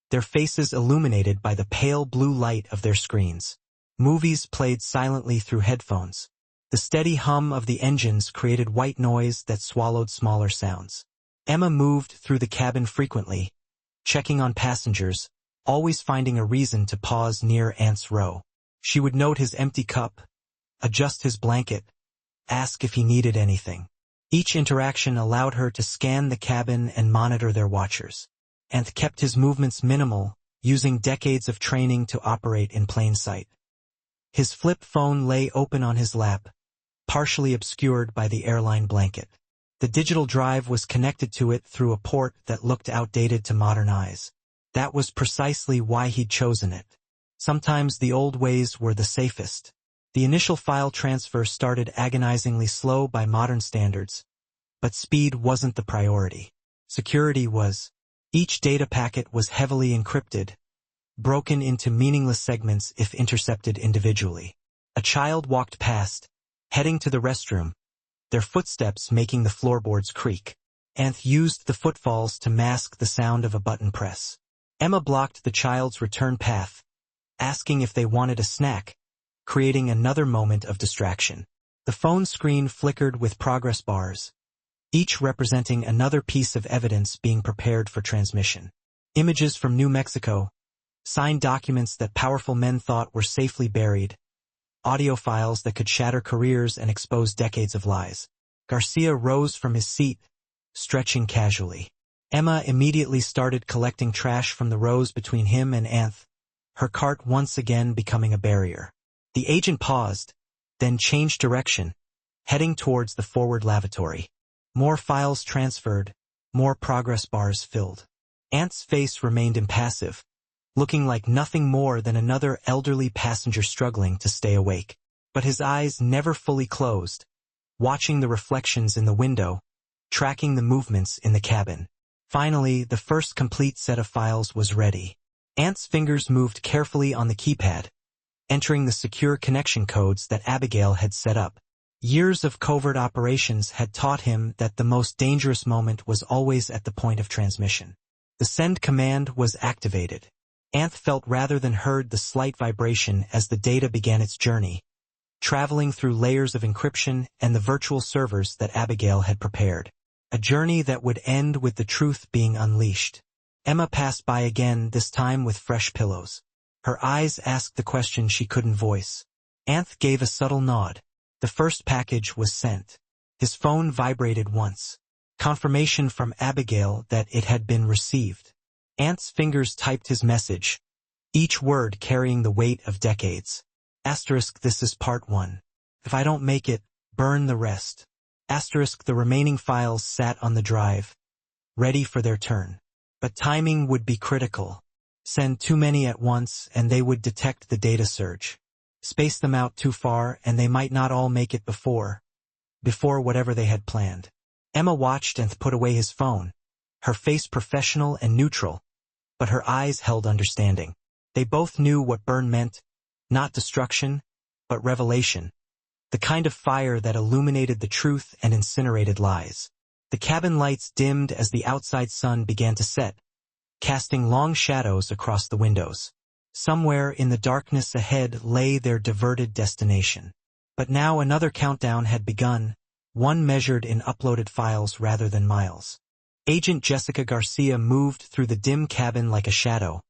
Speaker 1: their faces illuminated by the pale blue light of their screens. Movies played silently through headphones. The steady hum of the engines created white noise that swallowed smaller sounds. Emma moved through the cabin frequently, checking on passengers, always finding a reason to pause near Anth's row. She would note his empty cup, adjust his blanket, ask if he needed anything. Each interaction allowed her to scan the cabin and monitor their watchers. Anth kept his movements minimal, using decades of training to operate in plain sight. His flip phone lay open on his lap, partially obscured by the airline blanket. The digital drive was connected to it through a port that looked outdated to modern eyes. That was precisely why he'd chosen it. Sometimes the old ways were the safest. The initial file transfer started agonizingly slow by modern standards, but speed wasn't the priority. Security was. Each data packet was heavily encrypted, broken into meaningless segments if intercepted individually. A child walked past, heading to the restroom, their footsteps making the floorboards creak. Anth used the footfalls to mask the sound of a button press. Emma blocked the child's return path, asking if they wanted a snack, creating another moment of distraction. The phone screen flickered with progress bars, each representing another piece of evidence being prepared for transmission. Images from New Mexico, signed documents that powerful men thought were safely buried, audio files that could shatter careers and expose decades of lies. Garcia rose from his seat, stretching casually. Emma immediately started collecting trash from the rows between him and Anth, her cart once again becoming a barrier. The agent paused, then changed direction, heading towards the forward lavatory. More files transferred, more progress bars filled. Anth's face remained impassive, looking like nothing more than another elderly passenger struggling to stay awake. But his eyes never fully closed, watching the reflections in the window, tracking the movements in the cabin. Finally, the first complete set of files was ready. Anth's fingers moved carefully on the keypad, entering the secure connection codes that Abigail had set up. Years of covert operations had taught him that the most dangerous moment was always at the point of transmission. The send command was activated. Anth felt rather than heard the slight vibration as the data began its journey, traveling through layers of encryption and the virtual servers that Abigail had prepared. A journey that would end with the truth being unleashed. Emma passed by again, this time with fresh pillows. Her eyes asked the question she couldn't voice. Anth gave a subtle nod. The first package was sent. His phone vibrated once. Confirmation from Abigail that it had been received. Anth's fingers typed his message, each word carrying the weight of decades. Asterisk, this is part 1. If I don't make it, burn the rest. Asterisk, the remaining files sat on the drive, ready for their turn. But timing would be critical. Send too many at once and they would detect the data surge. Space them out too far and they might not all make it before whatever they had planned. Emma watched and put away his phone, her face professional and neutral, but her eyes held understanding. They both knew what burn meant, not destruction, but revelation. The kind of fire that illuminated the truth and incinerated lies. The cabin lights dimmed as the outside sun began to set, casting long shadows across the windows. Somewhere in the darkness ahead lay their diverted destination. But now another countdown had begun, one measured in uploaded files rather than miles. Agent Jessica Garcia moved through the dim cabin like a shadow,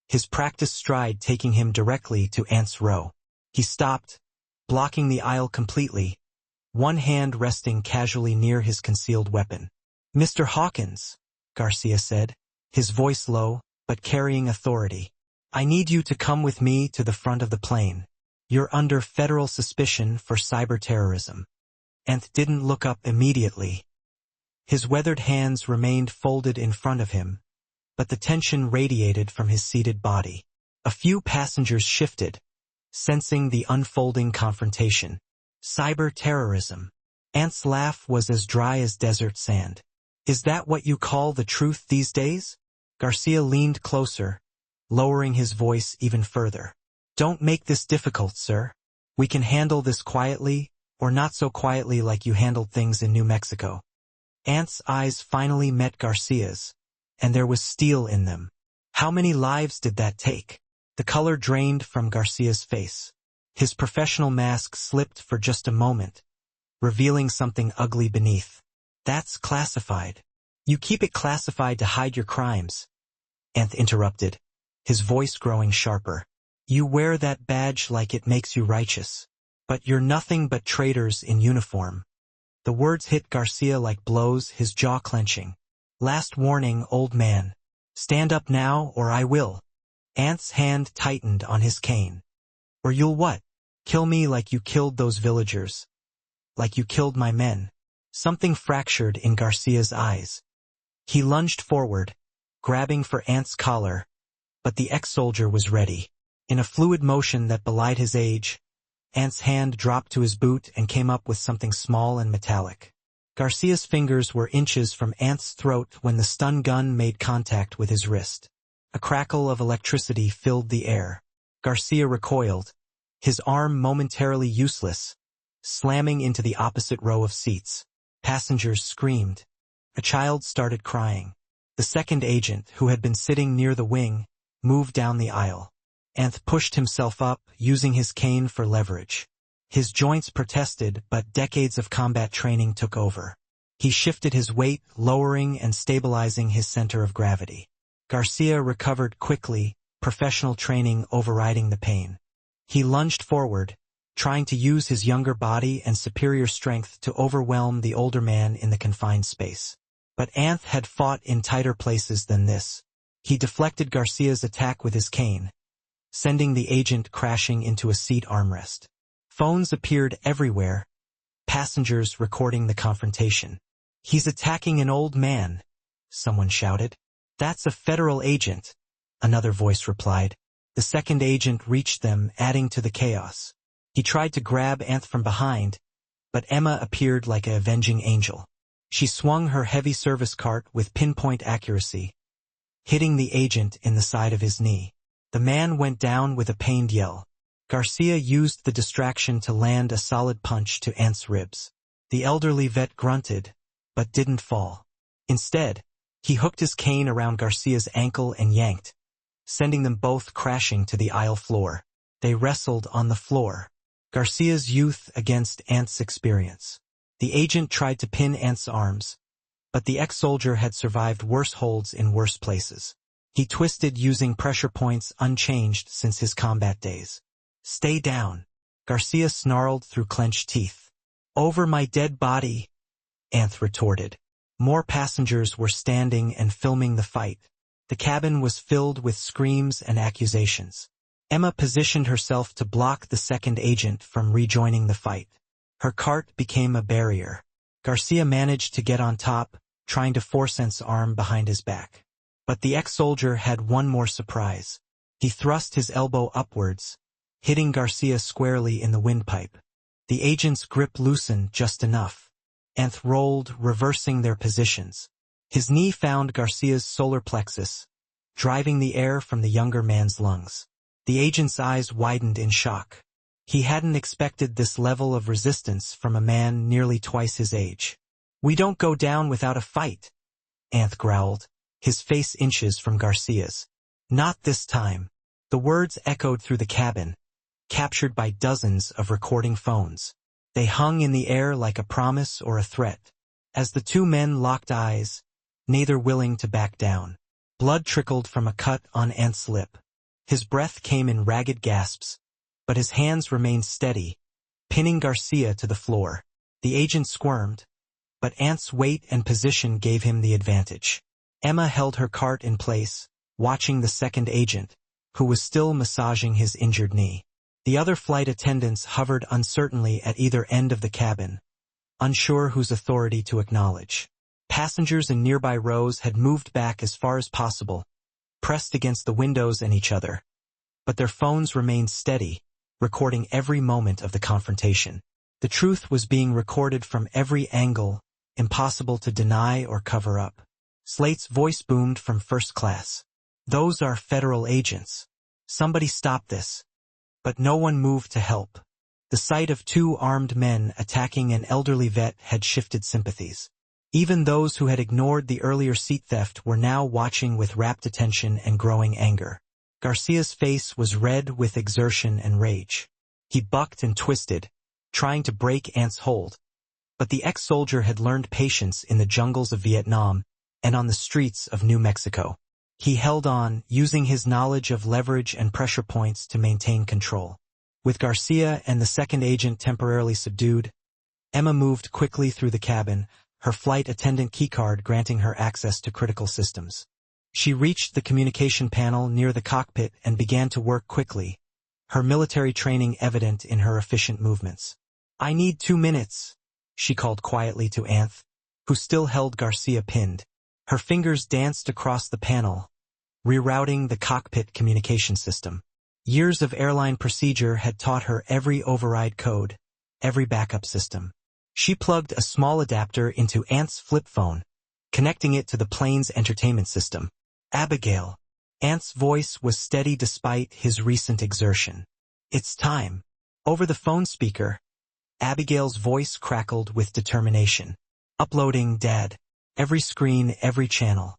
Speaker 1: his practiced stride taking him directly to Anth's row. He stopped, blocking the aisle completely, one hand resting casually near his concealed weapon. "Mr. Hawkins," Garcia said, his voice low, but carrying authority. "I need you to come with me to the front of the plane. You're under federal suspicion for cyber terrorism." Anth didn't look up immediately. His weathered hands remained folded in front of him, but the tension radiated from his seated body. A few passengers shifted, sensing the unfolding confrontation. Cyber terrorism. Anth's laugh was as dry as desert sand. "Is that what you call the truth these days?" Garcia leaned closer, lowering his voice even further. "Don't make this difficult, sir. We can handle this quietly, or not so quietly like you handled things in New Mexico." Anth's eyes finally met Garcia's, and there was steel in them. How many lives did that take? The color drained from Garcia's face. His professional mask slipped for just a moment, revealing something ugly beneath. "That's classified. You keep it classified to hide your crimes," Anth interrupted, his voice growing sharper. "You wear that badge like it makes you righteous. But you're nothing but traitors in uniform." The words hit Garcia like blows, his jaw clenching. "Last warning, old man. Stand up now or I will." Anth's hand tightened on his cane. "Or you'll what? Kill me like you killed those villagers. Like you killed my men." Something fractured in Garcia's eyes. He lunged forward, grabbing for Anth's collar, but the ex-soldier was ready. In a fluid motion that belied his age, Anth's hand dropped to his boot and came up with something small and metallic. Garcia's fingers were inches from Anth's throat when the stun gun made contact with his wrist. A crackle of electricity filled the air. Garcia recoiled, his arm momentarily useless, slamming into the opposite row of seats. Passengers screamed. A child started crying. The second agent, who had been sitting near the wing, moved down the aisle. Anth pushed himself up, using his cane for leverage. His joints protested, but decades of combat training took over. He shifted his weight, lowering and stabilizing his center of gravity. Garcia recovered quickly, professional training overriding the pain. He lunged forward, trying to use his younger body and superior strength to overwhelm the older man in the confined space. But Anth had fought in tighter places than this. He deflected Garcia's attack with his cane, sending the agent crashing into a seat armrest. Phones appeared everywhere, passengers recording the confrontation. "He's attacking an old man," someone shouted. "That's a federal agent," another voice replied. The second agent reached them, adding to the chaos. He tried to grab Anth from behind, but Emma appeared like an avenging angel. She swung her heavy service cart with pinpoint accuracy, hitting the agent in the side of his knee. The man went down with a pained yell. Garcia used the distraction to land a solid punch to Anth's ribs. The elderly vet grunted, but didn't fall. Instead, he hooked his cane around Garcia's ankle and yanked, sending them both crashing to the aisle floor. They wrestled on the floor. Garcia's youth against Anth's experience. The agent tried to pin Anth's arms, but the ex-soldier had survived worse holds in worse places. He twisted using pressure points unchanged since his combat days. "Stay down," Garcia snarled through clenched teeth. "Over my dead body," Anth retorted. More passengers were standing and filming the fight. The cabin was filled with screams and accusations. Emma positioned herself to block the second agent from rejoining the fight. Her cart became a barrier. Garcia managed to get on top, trying to force Anth's arm behind his back. But the ex-soldier had one more surprise. He thrust his elbow upwards, hitting Garcia squarely in the windpipe. The agent's grip loosened just enough. Anth rolled, reversing their positions. His knee found Garcia's solar plexus, driving the air from the younger man's lungs. The agent's eyes widened in shock. He hadn't expected this level of resistance from a man nearly twice his age. "We don't go down without a fight," Anth growled, his face inches from Garcia's. "Not this time." The words echoed through the cabin, captured by dozens of recording phones. They hung in the air like a promise or a threat. As the two men locked eyes, neither willing to back down. Blood trickled from a cut on Anth's lip. His breath came in ragged gasps, but his hands remained steady, pinning Garcia to the floor. The agent squirmed, but Anth's weight and position gave him the advantage. Emma held her cart in place, watching the second agent, who was still massaging his injured knee. The other flight attendants hovered uncertainly at either end of the cabin, unsure whose authority to acknowledge. Passengers in nearby rows had moved back as far as possible, pressed against the windows and each other. But their phones remained steady, recording every moment of the confrontation. The truth was being recorded from every angle, impossible to deny or cover up. Slate's voice boomed from first class. "Those are federal agents. Somebody stop this." But no one moved to help. The sight of two armed men attacking an elderly vet had shifted sympathies. Even those who had ignored the earlier seat theft were now watching with rapt attention and growing anger. Garcia's face was red with exertion and rage. He bucked and twisted, trying to break Anth's hold. But the ex-soldier had learned patience in the jungles of Vietnam and on the streets of New Mexico. He held on, using his knowledge of leverage and pressure points to maintain control. With Garcia and the second agent temporarily subdued, Emma moved quickly through the cabin, her flight attendant keycard granting her access to critical systems. She reached the communication panel near the cockpit and began to work quickly, her military training evident in her efficient movements. "I need 2 minutes," she called quietly to Anth, who still held Garcia pinned. Her fingers danced across the panel, rerouting the cockpit communication system. Years of airline procedure had taught her every override code, every backup system. She plugged a small adapter into Anth's flip phone, connecting it to the plane's entertainment system. "Abigail." Anth's voice was steady despite his recent exertion. "It's time." Over the phone speaker, Abigail's voice crackled with determination. "Uploading, Dad." Every screen, every channel.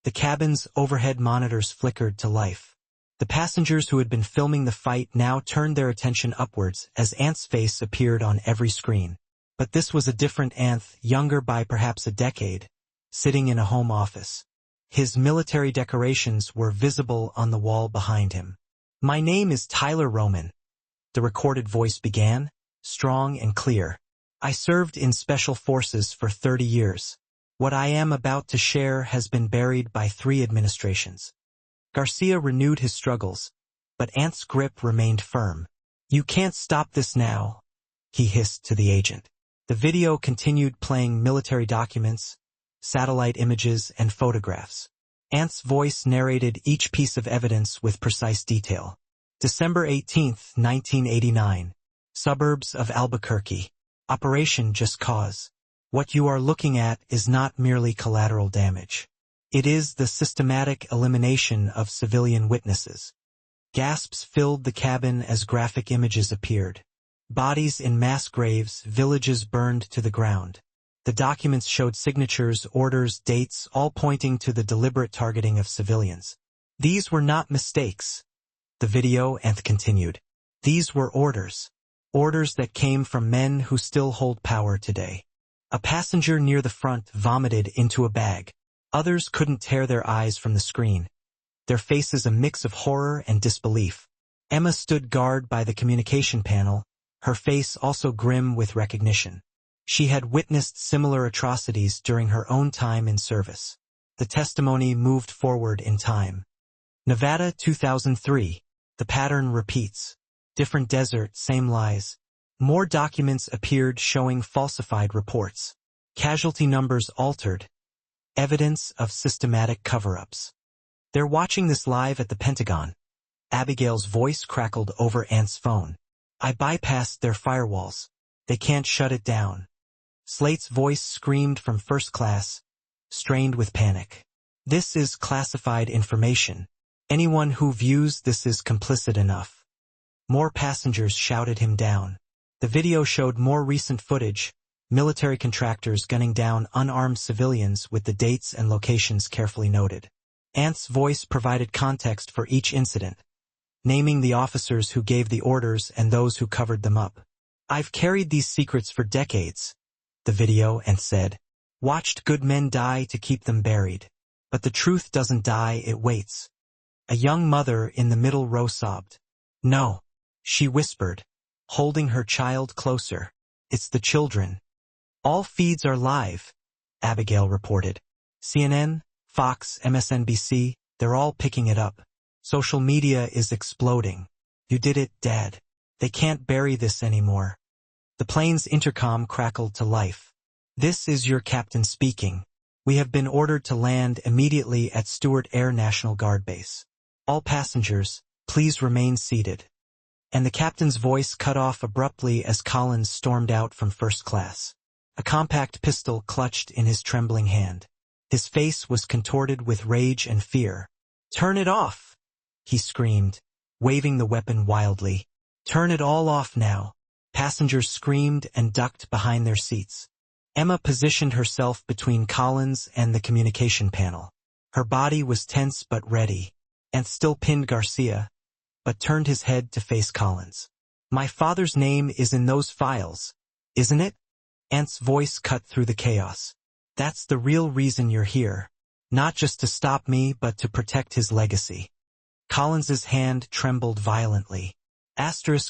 Speaker 1: The cabin's overhead monitors flickered to life. The passengers who had been filming the fight now turned their attention upwards as Ant's face appeared on every screen. But this was a different Anth, younger by perhaps a decade, sitting in a home office. His military decorations were visible on the wall behind him. "My name is Tyler Roman," the recorded voice began, strong and clear. "I served in Special Forces for 30 years. What I am about to share has been buried by 3 administrations." Garcia renewed his struggles, but Ant's grip remained firm. "You can't stop this now," he hissed to the agent. The video continued playing military documents, satellite images, and photographs. Ant's voice narrated each piece of evidence with precise detail. December 18, 1989. Suburbs of Albuquerque. Operation Just Cause. What you are looking at is not merely collateral damage. It is the systematic elimination of civilian witnesses. Gasps filled the cabin as graphic images appeared. Bodies in mass graves, villages burned to the ground. The documents showed signatures, orders, dates, all pointing to the deliberate targeting of civilians. These were not mistakes. The video continued. These were orders. Orders that came from men who still hold power today. A passenger near the front vomited into a bag. Others couldn't tear their eyes from the screen, their faces a mix of horror and disbelief. Emma stood guard by the communication panel, her face also grim with recognition. She had witnessed similar atrocities during her own time in service. The testimony moved forward in time. Nevada, 2003. The pattern repeats. Different desert, same lies. More documents appeared showing falsified reports. Casualty numbers altered. Evidence of systematic cover-ups. "They're watching this live at the Pentagon." Abigail's voice crackled over Ant's phone. "I bypassed their firewalls. They can't shut it down." Slate's voice screamed from first class, strained with panic. "This is classified information. Anyone who views this is complicit enough." More passengers shouted him down. The video showed more recent footage, military contractors gunning down unarmed civilians with the dates and locations carefully noted. Ant's voice provided context for each incident, naming the officers who gave the orders and those who covered them up. "I've carried these secrets for decades," the video said. "Watched good men die to keep them buried. But the truth doesn't die, it waits." A young mother in the middle row sobbed. "No," she whispered, holding her child closer. "It's the children." "All feeds are live," Abigail reported. CNN, Fox, MSNBC, they're all picking it up. Social media is exploding. "You did it, Dad. They can't bury this anymore." The plane's intercom crackled to life. "This is your captain speaking. We have been ordered to land immediately at Stewart Air National Guard Base. All passengers, please remain seated." And the captain's voice cut off abruptly as Collins stormed out from first class. A compact pistol clutched in his trembling hand. His face was contorted with rage and fear. "Turn it off!" he screamed, waving the weapon wildly. "Turn it all off now." Passengers screamed and ducked behind their seats. Emma positioned herself between Collins and the communication panel. Her body was tense but ready, and still pinned Garcia, but turned his head to face Collins. "My father's name is in those files, isn't it?" Ant's voice cut through the chaos. "That's the real reason you're here. Not just to stop me, but to protect his legacy." Collins's hand trembled violently.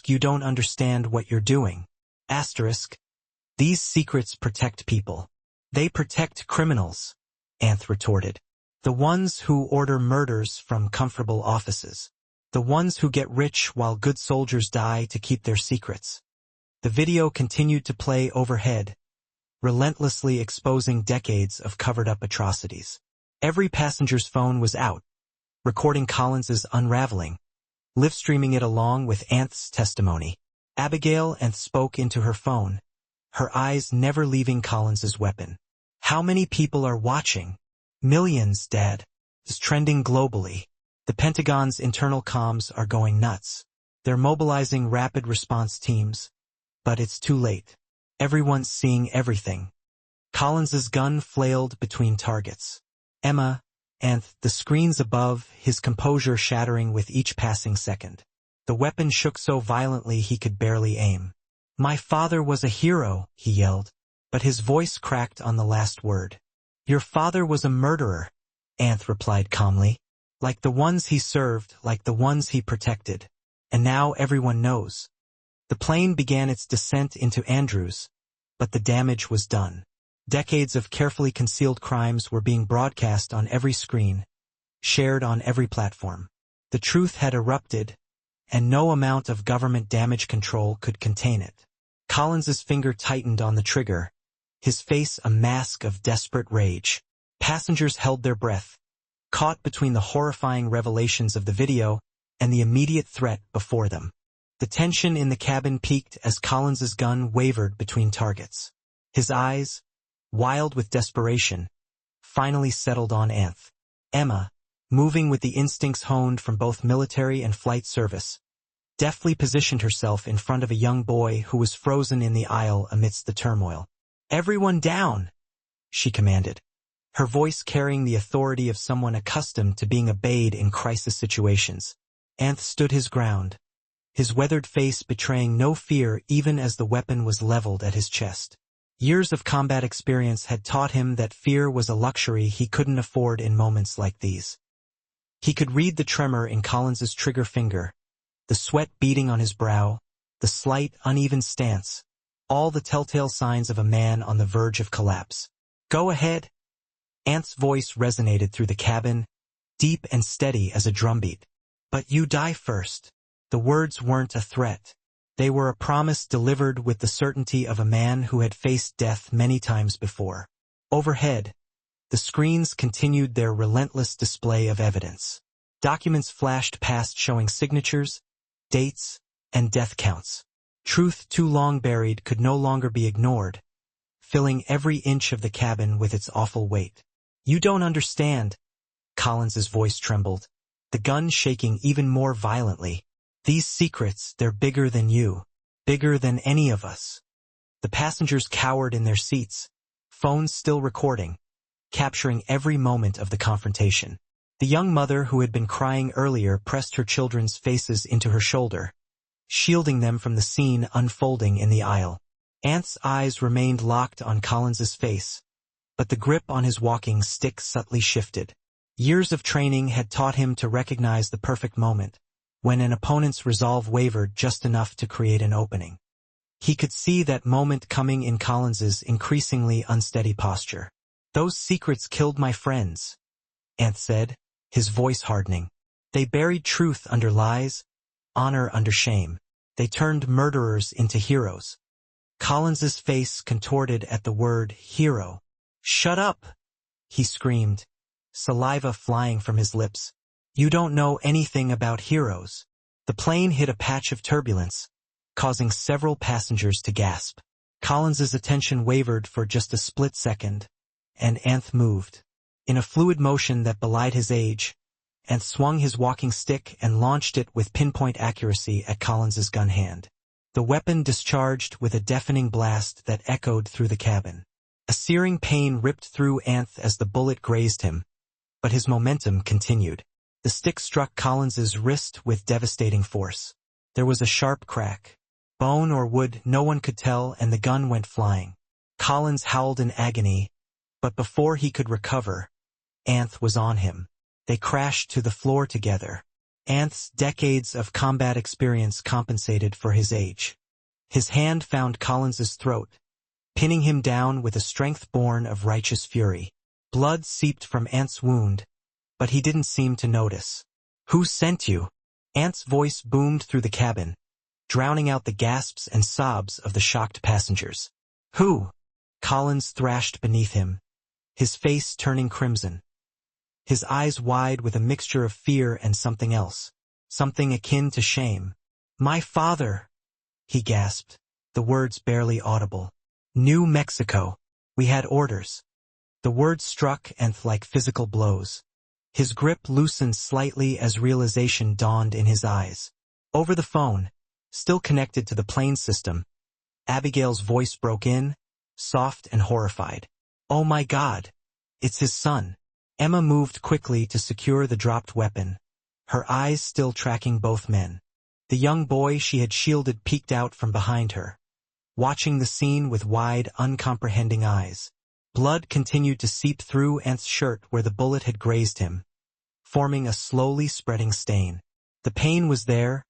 Speaker 1: "You don't understand what you're doing. These secrets protect people. They protect criminals," Anth retorted. "The ones who order murders from comfortable offices. The ones who get rich while good soldiers die to keep their secrets." The video continued to play overhead, relentlessly exposing decades of covered-up atrocities. Every passenger's phone was out, recording Collins's unraveling, live-streaming it along with Anth's testimony. Abigail spoke into her phone, her eyes never leaving Collins's weapon. "How many people are watching?" "Millions, Dad. It's trending globally. The Pentagon's internal comms are going nuts. They're mobilizing rapid response teams. But it's too late. Everyone's seeing everything." Collins's gun flailed between targets. Emma, Anth, the screens above, his composure shattering with each passing second. The weapon shook so violently he could barely aim. "My father was a hero," he yelled, but his voice cracked on the last word. "Your father was a murderer," Anth replied calmly. "Like the ones he served, like the ones he protected. And now everyone knows." The plane began its descent into Andrews, but the damage was done. Decades of carefully concealed crimes were being broadcast on every screen, shared on every platform. The truth had erupted, and no amount of government damage control could contain it. Collins's finger tightened on the trigger, his face a mask of desperate rage. Passengers held their breath, caught between the horrifying revelations of the video and the immediate threat before them. The tension in the cabin peaked as Collins's gun wavered between targets. His eyes, wild with desperation, finally settled on Anth. Emma, moving with the instincts honed from both military and flight service, deftly positioned herself in front of a young boy who was frozen in the aisle amidst the turmoil. "Everyone down," she commanded, her voice carrying the authority of someone accustomed to being obeyed in crisis situations. Anth stood his ground, his weathered face betraying no fear even as the weapon was leveled at his chest. Years of combat experience had taught him that fear was a luxury he couldn't afford in moments like these. He could read the tremor in Collins's trigger finger, the sweat beading on his brow, the slight, uneven stance, all the telltale signs of a man on the verge of collapse. "Go ahead." Anth's voice resonated through the cabin, deep and steady as a drumbeat. "But you die first." The words weren't a threat. They were a promise delivered with the certainty of a man who had faced death many times before. Overhead, the screens continued their relentless display of evidence. Documents flashed past showing signatures, dates, and death counts. Truth too long buried could no longer be ignored, filling every inch of the cabin with its awful weight. "You don't understand." Collins's voice trembled, the gun shaking even more violently. "These secrets, they're bigger than you. Bigger than any of us." The passengers cowered in their seats, phones still recording, capturing every moment of the confrontation. The young mother who had been crying earlier pressed her children's faces into her shoulder, shielding them from the scene unfolding in the aisle. Anth's eyes remained locked on Collins's face, but the grip on his walking stick subtly shifted. Years of training had taught him to recognize the perfect moment, when an opponent's resolve wavered just enough to create an opening. He could see that moment coming in Collins's increasingly unsteady posture. "Those secrets killed my friends," Anth said, his voice hardening. "They buried truth under lies, honor under shame. They turned murderers into heroes." Collins's face contorted at the word hero. "Shut up!" he screamed, saliva flying from his lips. "You don't know anything about heroes." The plane hit a patch of turbulence, causing several passengers to gasp. Collins's attention wavered for just a split second, and Anth moved. In a fluid motion that belied his age, Anth swung his walking stick and launched it with pinpoint accuracy at Collins's gun hand. The weapon discharged with a deafening blast that echoed through the cabin. A searing pain ripped through Anth as the bullet grazed him, but his momentum continued. The stick struck Collins's wrist with devastating force. There was a sharp crack. Bone or wood, no one could tell, and the gun went flying. Collins howled in agony, but before he could recover, Anth was on him. They crashed to the floor together. Anth's decades of combat experience compensated for his age. His hand found Collins's throat, pinning him down with a strength born of righteous fury. Blood seeped from Anth's wound, but he didn't seem to notice. "Who sent you?" Anth's voice boomed through the cabin, drowning out the gasps and sobs of the shocked passengers. "Who?" Collins thrashed beneath him, his face turning crimson, his eyes wide with a mixture of fear and something else, something akin to shame. "My father," he gasped, the words barely audible. "New Mexico. We had orders." The words struck Anth like physical blows. His grip loosened slightly as realization dawned in his eyes. Over the phone, still connected to the plane system, Abigail's voice broke in, soft and horrified. Oh my God! It's his son. Emma moved quickly to secure the dropped weapon, her eyes still tracking both men. The young boy she had shielded peeked out from behind her, watching the scene with wide, uncomprehending eyes. Blood continued to seep through Anth's shirt where the bullet had grazed him, forming a slowly spreading stain. The pain was there,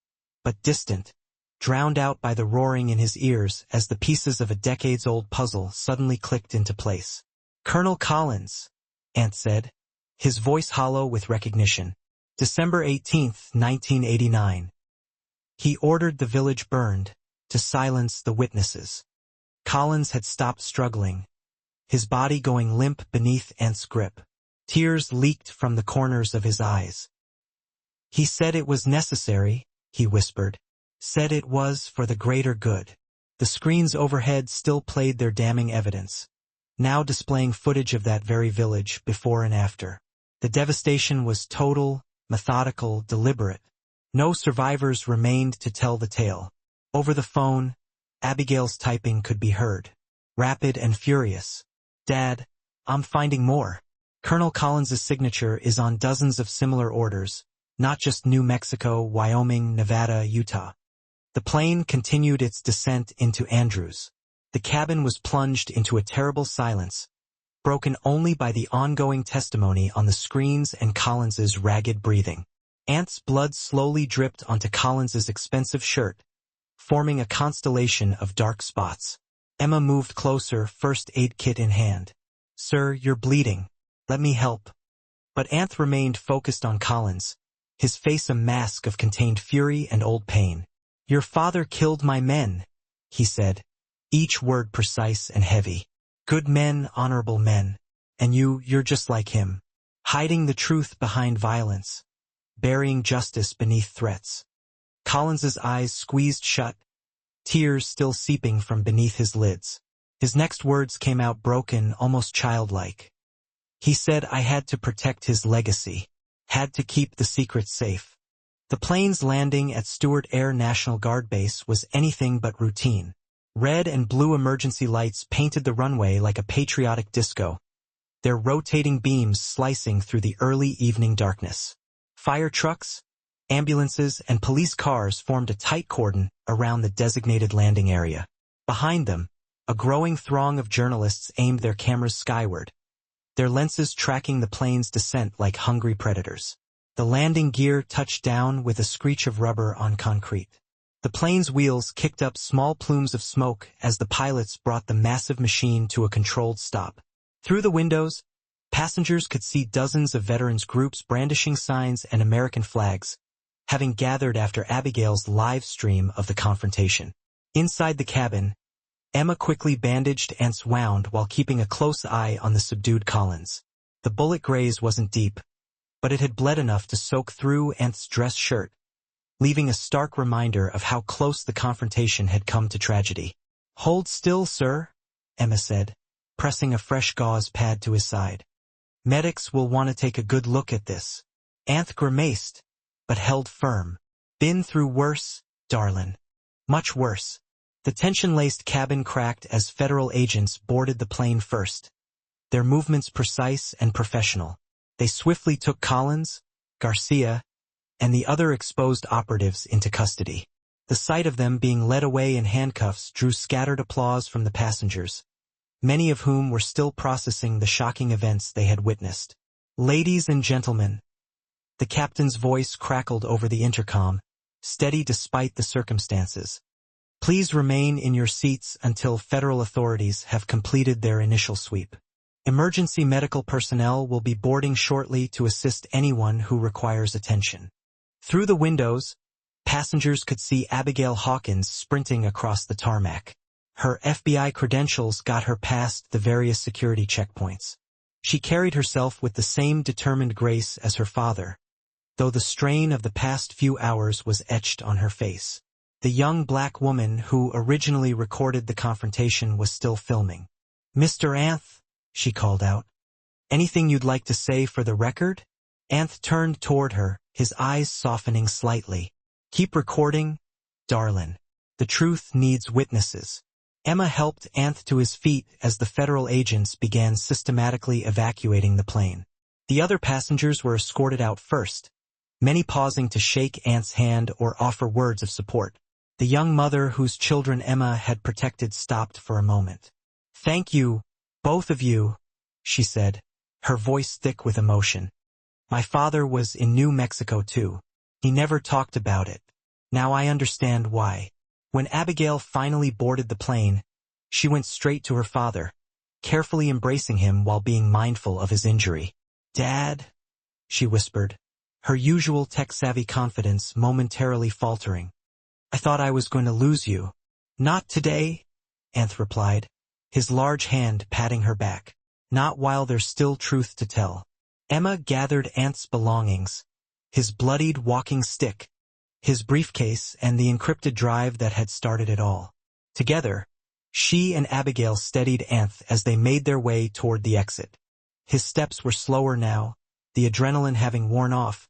Speaker 1: but distant, drowned out by the roaring in his ears as the pieces of a decades-old puzzle suddenly clicked into place. "Colonel Collins," Anth said, his voice hollow with recognition. December 18, 1989. He ordered the village burned, to silence the witnesses. Collins had stopped struggling, his body going limp beneath Anth's grip. Tears leaked from the corners of his eyes. "He said it was necessary," he whispered. "Said it was for the greater good." The screens overhead still played their damning evidence, now displaying footage of that very village before and after. The devastation was total, methodical, deliberate. No survivors remained to tell the tale. Over the phone, Abigail's typing could be heard, rapid and furious. "Dad, I'm finding more. Colonel Collins's signature is on dozens of similar orders, not just New Mexico, Wyoming, Nevada, Utah." The plane continued its descent into Andrews. The cabin was plunged into a terrible silence, broken only by the ongoing testimony on the screens and Collins's ragged breathing. Anth's blood slowly dripped onto Collins's expensive shirt, forming a constellation of dark spots. Emma moved closer, first aid kit in hand. "Sir, you're bleeding. Let me help." But Anth remained focused on Collins, his face a mask of contained fury and old pain. "Your father killed my men," he said, each word precise and heavy. "Good men, honorable men. And you're just like him, hiding the truth behind violence, burying justice beneath threats." Collins's eyes squeezed shut, tears still seeping from beneath his lids. His next words came out broken, almost childlike. He said I had to protect his legacy, had to keep the secret safe. The plane's landing at Stewart Air National Guard Base was anything but routine. Red and blue emergency lights painted the runway like a patriotic disco, their rotating beams slicing through the early evening darkness. Fire trucks, ambulances, and police cars formed a tight cordon around the designated landing area. Behind them, a growing throng of journalists aimed their cameras skyward, their lenses tracking the plane's descent like hungry predators. The landing gear touched down with a screech of rubber on concrete. The plane's wheels kicked up small plumes of smoke as the pilots brought the massive machine to a controlled stop. Through the windows, passengers could see dozens of veterans groups brandishing signs and American flags, having gathered after Abigail's live stream of the confrontation. Inside the cabin, Emma quickly bandaged Anth's wound while keeping a close eye on the subdued Collins. The bullet graze wasn't deep, but it had bled enough to soak through Anth's dress shirt, leaving a stark reminder of how close the confrontation had come to tragedy. "Hold still, sir," Emma said, pressing a fresh gauze pad to his side. "Medics will want to take a good look at this." Anth grimaced, but held firm. "Been through worse, darlin'. Much worse." The tension-laced cabin cracked as federal agents boarded the plane first, their movements precise and professional. They swiftly took Collins, Garcia, and the other exposed operatives into custody. The sight of them being led away in handcuffs drew scattered applause from the passengers, many of whom were still processing the shocking events they had witnessed. "Ladies and gentlemen," the captain's voice crackled over the intercom, steady despite the circumstances. "Please remain in your seats until federal authorities have completed their initial sweep. Emergency medical personnel will be boarding shortly to assist anyone who requires attention." Through the windows, passengers could see Abigail Hawkins sprinting across the tarmac. Her FBI credentials got her past the various security checkpoints. She carried herself with the same determined grace as her father, though the strain of the past few hours was etched on her face. The young black woman who originally recorded the confrontation was still filming. "Mr. Anth," she called out, "anything you'd like to say for the record?" Anth turned toward her, his eyes softening slightly. "Keep recording, darlin'. The truth needs witnesses." Emma helped Anth to his feet as the federal agents began systematically evacuating the plane. The other passengers were escorted out first, many pausing to shake Anth's hand or offer words of support. The young mother whose children Emma had protected stopped for a moment. "Thank you, both of you," she said, her voice thick with emotion. "My father was in New Mexico too. He never talked about it. Now I understand why." When Abigail finally boarded the plane, she went straight to her father, carefully embracing him while being mindful of his injury. "Dad," she whispered, her usual tech-savvy confidence momentarily faltering. "I thought I was going to lose you." "Not today," Anth replied, his large hand patting her back. "Not while there's still truth to tell." Emma gathered Anth's belongings, his bloodied walking stick, his briefcase, and the encrypted drive that had started it all. Together, she and Abigail steadied Anth as they made their way toward the exit. His steps were slower now, the adrenaline having worn off,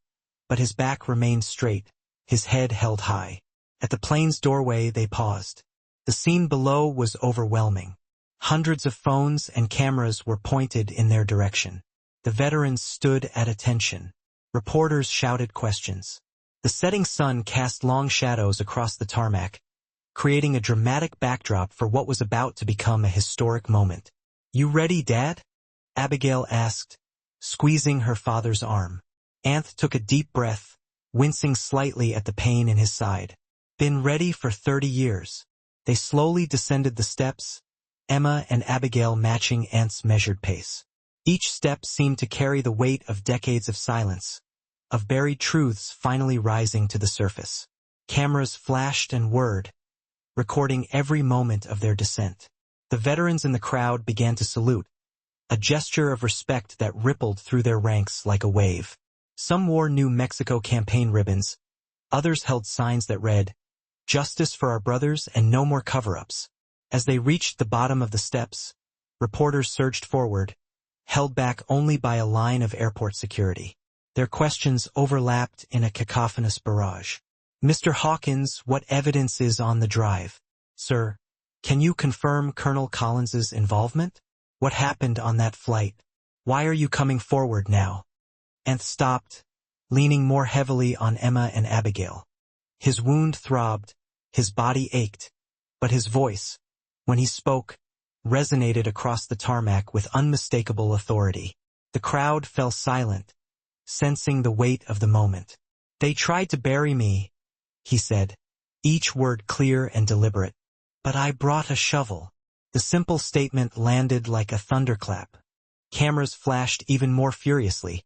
Speaker 1: but his back remained straight, his head held high. At the plane's doorway they paused. The scene below was overwhelming. Hundreds of phones and cameras were pointed in their direction. The veterans stood at attention. Reporters shouted questions. The setting sun cast long shadows across the tarmac, creating a dramatic backdrop for what was about to become a historic moment. "You ready, Dad?" Abigail asked, squeezing her father's arm. Anth took a deep breath, wincing slightly at the pain in his side. "Been ready for 30 years. They slowly descended the steps, Emma and Abigail matching Anth's measured pace. Each step seemed to carry the weight of decades of silence, of buried truths finally rising to the surface. Cameras flashed and whirred, recording every moment of their descent. The veterans in the crowd began to salute, a gesture of respect that rippled through their ranks like a wave. Some wore New Mexico campaign ribbons, others held signs that read, "Justice for our brothers and no more cover-ups." As they reached the bottom of the steps, reporters surged forward, held back only by a line of airport security. Their questions overlapped in a cacophonous barrage. "Mr. Hawkins, what evidence is on the drive? Sir, can you confirm Colonel Collins's involvement? What happened on that flight? Why are you coming forward now?" Anth stopped, leaning more heavily on Emma and Abigail. His wound throbbed, his body ached, but his voice, when he spoke, resonated across the tarmac with unmistakable authority. The crowd fell silent, sensing the weight of the moment. "They tried to bury me," he said, each word clear and deliberate. "But I brought a shovel." The simple statement landed like a thunderclap. Cameras flashed even more furiously,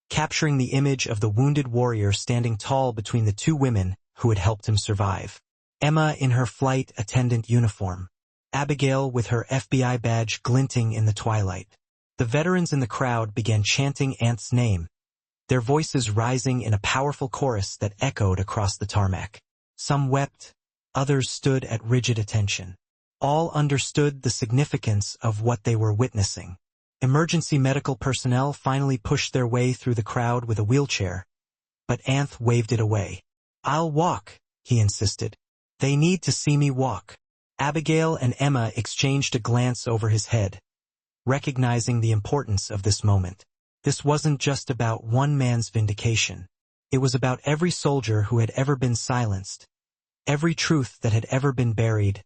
Speaker 1: capturing the image of the wounded warrior standing tall between the two women who had helped him survive. Emma in her flight attendant uniform, Abigail with her FBI badge glinting in the twilight. The veterans in the crowd began chanting Anth's name, their voices rising in a powerful chorus that echoed across the tarmac. Some wept, others stood at rigid attention. All understood the significance of what they were witnessing. Emergency medical personnel finally pushed their way through the crowd with a wheelchair, but Anth waved it away. "I'll walk," he insisted. "They need to see me walk." Abigail and Emma exchanged a glance over his head, recognizing the importance of this moment. This wasn't just about one man's vindication. It was about every soldier who had ever been silenced, every truth that had ever been buried,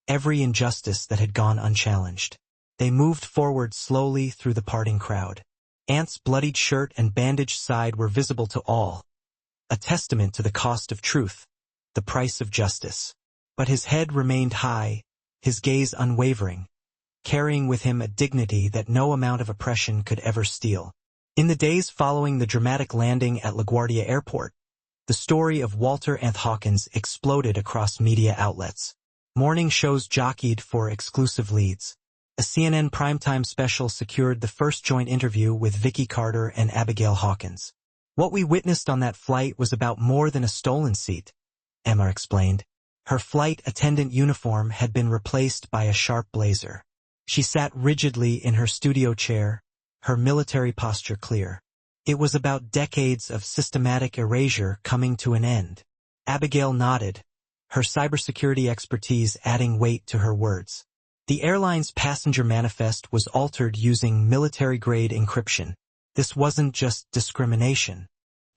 Speaker 1: every injustice that had gone unchallenged. They moved forward slowly through the parting crowd. Anth's bloodied shirt and bandaged side were visible to all, a testament to the cost of truth, the price of justice. But his head remained high, his gaze unwavering, carrying with him a dignity that no amount of oppression could ever steal. In the days following the dramatic landing at LaGuardia Airport, the story of Walter Anth Hawkins exploded across media outlets. Morning shows jockeyed for exclusive leads. A CNN primetime special secured the first joint interview with Vicky Carter and Abigail Hawkins. "What we witnessed on that flight was about more than a stolen seat," Emma explained. Her flight attendant uniform had been replaced by a sharp blazer. She sat rigidly in her studio chair, her military posture clear. It was about decades of systematic erasure coming to an end. Abigail nodded, her cybersecurity expertise adding weight to her words. The airline's passenger manifest was altered using military-grade encryption. This wasn't just discrimination.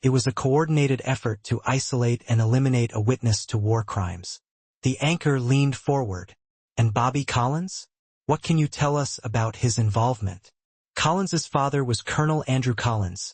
Speaker 1: It was a coordinated effort to isolate and eliminate a witness to war crimes. The anchor leaned forward. And Bobby Collins? What can you tell us about his involvement? Collins's father was Colonel Andrew Collins,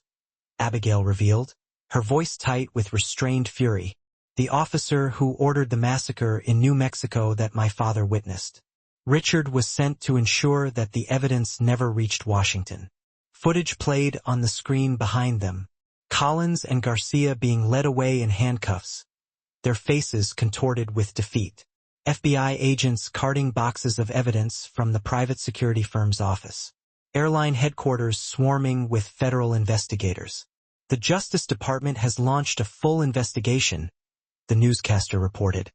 Speaker 1: Abigail revealed, her voice tight with restrained fury, the officer who ordered the massacre in New Mexico that my father witnessed. Richard was sent to ensure that the evidence never reached Washington. Footage played on the screen behind them, Collins and Garcia being led away in handcuffs, their faces contorted with defeat. FBI agents carting boxes of evidence from the private security firm's office. Airline headquarters swarming with federal investigators. The Justice Department has launched a full investigation, the newscaster reported.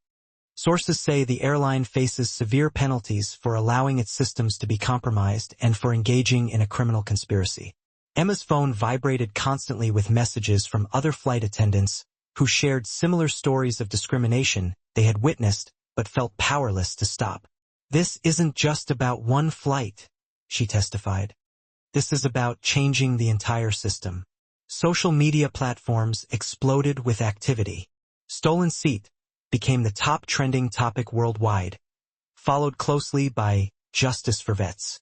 Speaker 1: Sources say the airline faces severe penalties for allowing its systems to be compromised and for engaging in a criminal conspiracy. Emma's phone vibrated constantly with messages from other flight attendants who shared similar stories of discrimination they had witnessed but felt powerless to stop. This isn't just about one flight, she testified. This is about changing the entire system. Social media platforms exploded with activity. Stolen seat became the top trending topic worldwide, followed closely by Justice for Vets.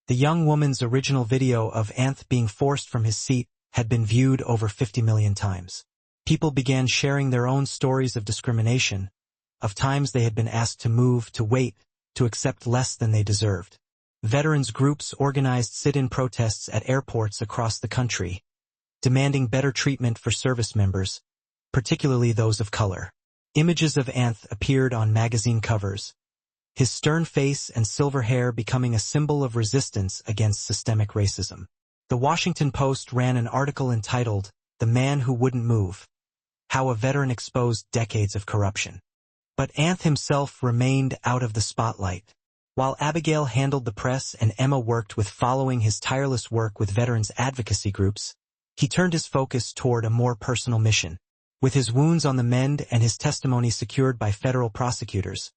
Speaker 1: The young woman's original video of Anth being forced from his seat had been viewed over 50 million times. People began sharing their own stories of discrimination, of times they had been asked to move, to wait, to accept less than they deserved. Veterans groups organized sit-in protests at airports across the country, demanding better treatment for service members, particularly those of color. Images of Anth appeared on magazine covers, his stern face and silver hair becoming a symbol of resistance against systemic racism. The Washington Post ran an article entitled, "The Man Who Wouldn't Move: How a Veteran Exposed Decades of Corruption." But Anth himself remained out of the spotlight. While Abigail handled the press and Emma worked with following his tireless work with veterans advocacy groups, he turned his focus toward a more personal mission. With his wounds on the mend and his testimony secured by federal prosecutors,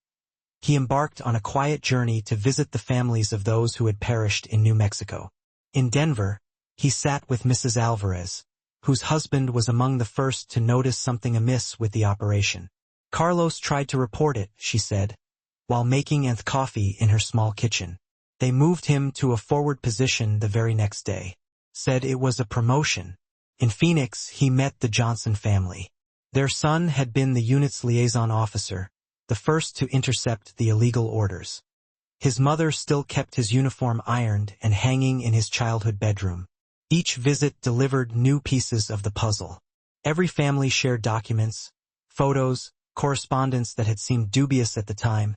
Speaker 1: he embarked on a quiet journey to visit the families of those who had perished in New Mexico. In Denver, he sat with Mrs. Alvarez, whose husband was among the first to notice something amiss with the operation. Carlos tried to report it, she said, while making Anth coffee in her small kitchen. They moved him to a forward position the very next day. Said it was a promotion. In Phoenix, he met the Johnson family. Their son had been the unit's liaison officer, the first to intercept the illegal orders. His mother still kept his uniform ironed and hanging in his childhood bedroom. Each visit delivered new pieces of the puzzle. Every family shared documents, photos, correspondence that had seemed dubious at the time,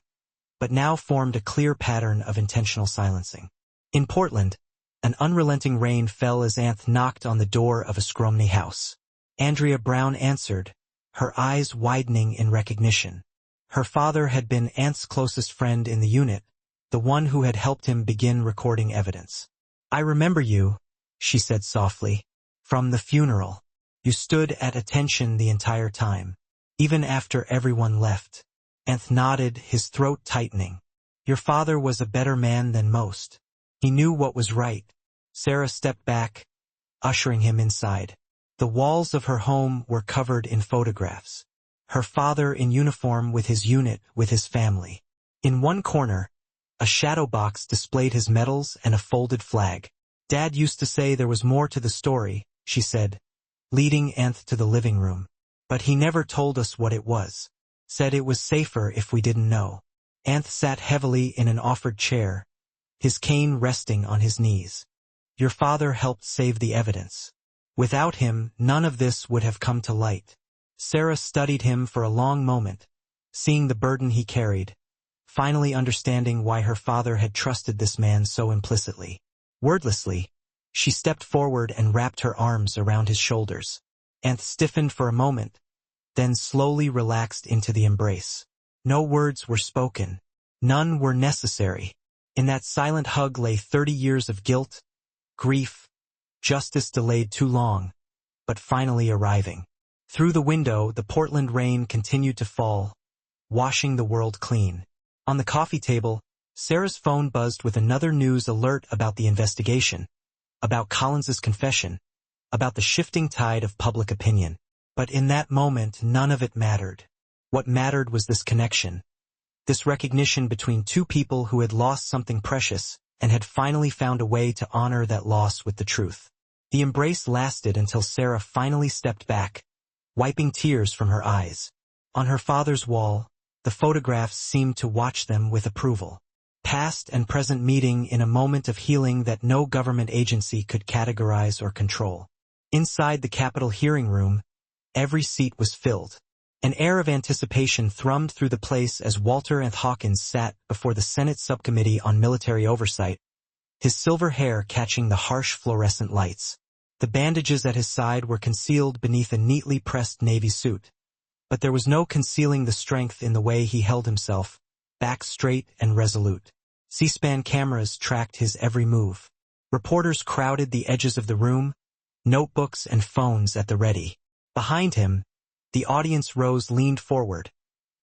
Speaker 1: but now formed a clear pattern of intentional silencing. In Portland, an unrelenting rain fell as Anth knocked on the door of a Skromny house. Andrea Brown answered, her eyes widening in recognition. Her father had been Anth's closest friend in the unit, the one who had helped him begin recording evidence. "I remember you," she said softly, "from the funeral. You stood at attention the entire time, even after everyone left." Anth nodded, his throat tightening. "Your father was a better man than most. He knew what was right." Sarah stepped back, ushering him inside. The walls of her home were covered in photographs. Her father in uniform with his unit, with his family. In one corner, a shadow box displayed his medals and a folded flag. "Dad used to say there was more to the story," she said, leading Anth to the living room. "But he never told us what it was. Said it was safer if we didn't know." Anth sat heavily in an offered chair, his cane resting on his knees. "Your father helped save the evidence. Without him, none of this would have come to light." Sarah studied him for a long moment, seeing the burden he carried, finally understanding why her father had trusted this man so implicitly. Wordlessly, she stepped forward and wrapped her arms around his shoulders. Anth stiffened for a moment, then slowly relaxed into the embrace. No words were spoken. None were necessary. In that silent hug lay 30 years of guilt, grief, justice delayed too long, but finally arriving. Through the window, the Portland rain continued to fall, washing the world clean. On the coffee table, Sarah's phone buzzed with another news alert about the investigation, about Collins's confession, about the shifting tide of public opinion. But in that moment, none of it mattered. What mattered was this connection, this recognition between two people who had lost something precious and had finally found a way to honor that loss with the truth. The embrace lasted until Sarah finally stepped back, wiping tears from her eyes. On her father's wall, the photographs seemed to watch them with approval. Past and present meeting in a moment of healing that no government agency could categorize or control. Inside the Capitol hearing room, every seat was filled. An air of anticipation thrummed through the place as Walter Anth Hawkins sat before the Senate Subcommittee on Military Oversight, his silver hair catching the harsh fluorescent lights. The bandages at his side were concealed beneath a neatly pressed navy suit, but there was no concealing the strength in the way he held himself, back straight and resolute. C-SPAN cameras tracked his every move. Reporters crowded the edges of the room, notebooks and phones at the ready. Behind him, the audience rows leaned forward,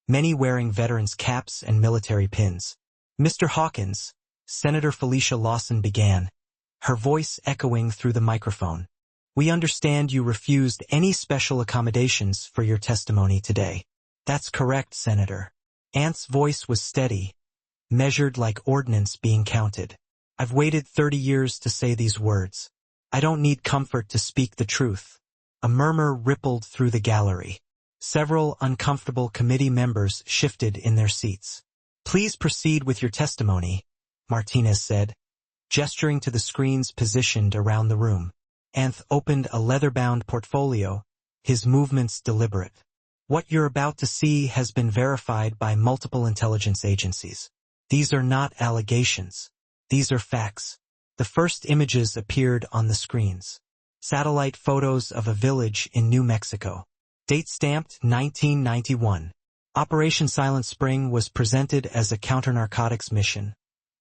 Speaker 1: many wearing veterans' caps and military pins. "Mr. Hawkins," Senator Felicia Lawson began, her voice echoing through the microphone. "We understand you refused any special accommodations for your testimony today." "That's correct, Senator." Anth's voice was steady, measured like ordnance being counted. "I've waited 30 years to say these words. I don't need comfort to speak the truth." A murmur rippled through the gallery. Several uncomfortable committee members shifted in their seats. "Please proceed with your testimony," Martinez said, gesturing to the screens positioned around the room. Anth opened a leather-bound portfolio, his movements deliberate. "What you're about to see has been verified by multiple intelligence agencies. These are not allegations. These are facts." The first images appeared on the screens. Satellite photos of a village in New Mexico. Date stamped 1991. Operation Silent Spring was presented as a counter-narcotics mission,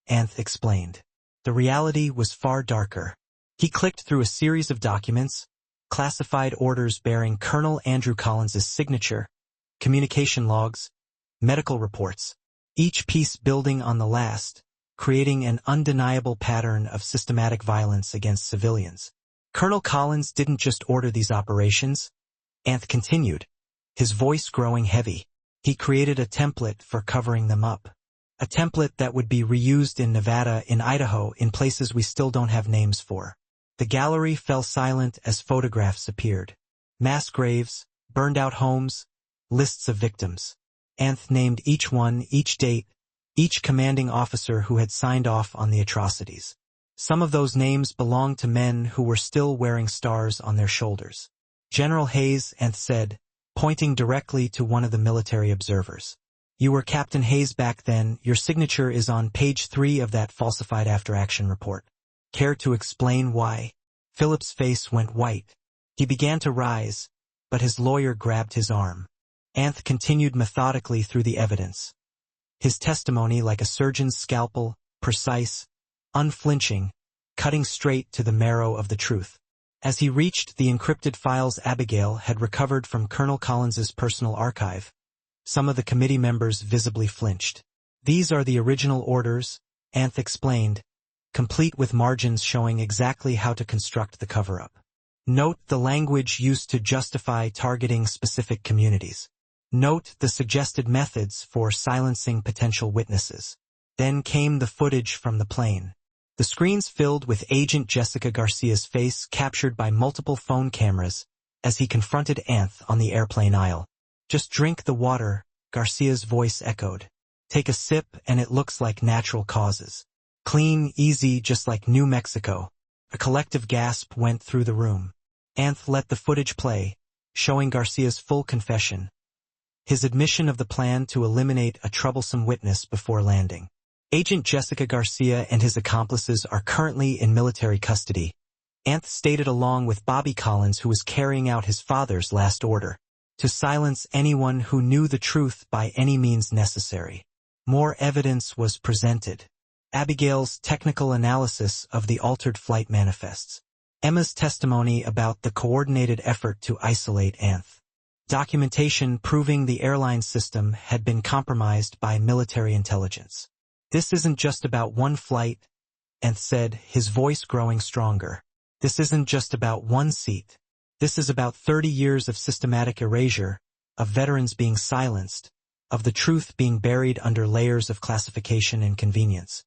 Speaker 1: Anth explained. The reality was far darker. He clicked through a series of documents, classified orders bearing Colonel Andrew Collins's signature, communication logs, medical reports, each piece building on the last, creating an undeniable pattern of systematic violence against civilians. Colonel Collins didn't just order these operations, Anth continued, his voice growing heavy. He created a template for covering them up. A template that would be reused in Nevada, in Idaho, in places we still don't have names for. The gallery fell silent as photographs appeared. Mass graves, burned-out homes, lists of victims. Anth named each one, each date, each commanding officer who had signed off on the atrocities. Some of those names belonged to men who were still wearing stars on their shoulders. "General Hayes," Anth said, pointing directly to one of the military observers. "You were Captain Hayes back then. Your signature is on page 3 of that falsified after-action report. Care to explain why?" Philip's face went white. He began to rise, but his lawyer grabbed his arm. Anth continued methodically through the evidence. His testimony like a surgeon's scalpel, precise, unflinching, cutting straight to the marrow of the truth. As he reached the encrypted files Abigail had recovered from Colonel Collins's personal archive, some of the committee members visibly flinched. "These are the original orders," Anth explained, complete with margins showing exactly how to construct the cover-up. "Note the language used to justify targeting specific communities. Note the suggested methods for silencing potential witnesses." Then came the footage from the plane. The screens filled with Agent Jessica Garcia's face captured by multiple phone cameras as he confronted Anth on the airplane aisle. "Just drink the water," Garcia's voice echoed. "Take a sip and it looks like natural causes. Clean, easy, just like New Mexico." A collective gasp went through the room. Anth let the footage play, showing Garcia's full confession. His admission of the plan to eliminate a troublesome witness before landing. "Agent Jessica Garcia and his accomplices are currently in military custody," Anth stated along with Bobby Collins, who was carrying out his father's last order, to silence anyone who knew the truth by any means necessary. More evidence was presented. Abigail's technical analysis of the altered flight manifests. Emma's testimony about the coordinated effort to isolate Anth. documentation proving the airline system had been compromised by military intelligence. "This isn't just about one flight," Anth said, his voice growing stronger. "This isn't just about one seat. This is about 30 years of systematic erasure, of veterans being silenced, of the truth being buried under layers of classification and convenience."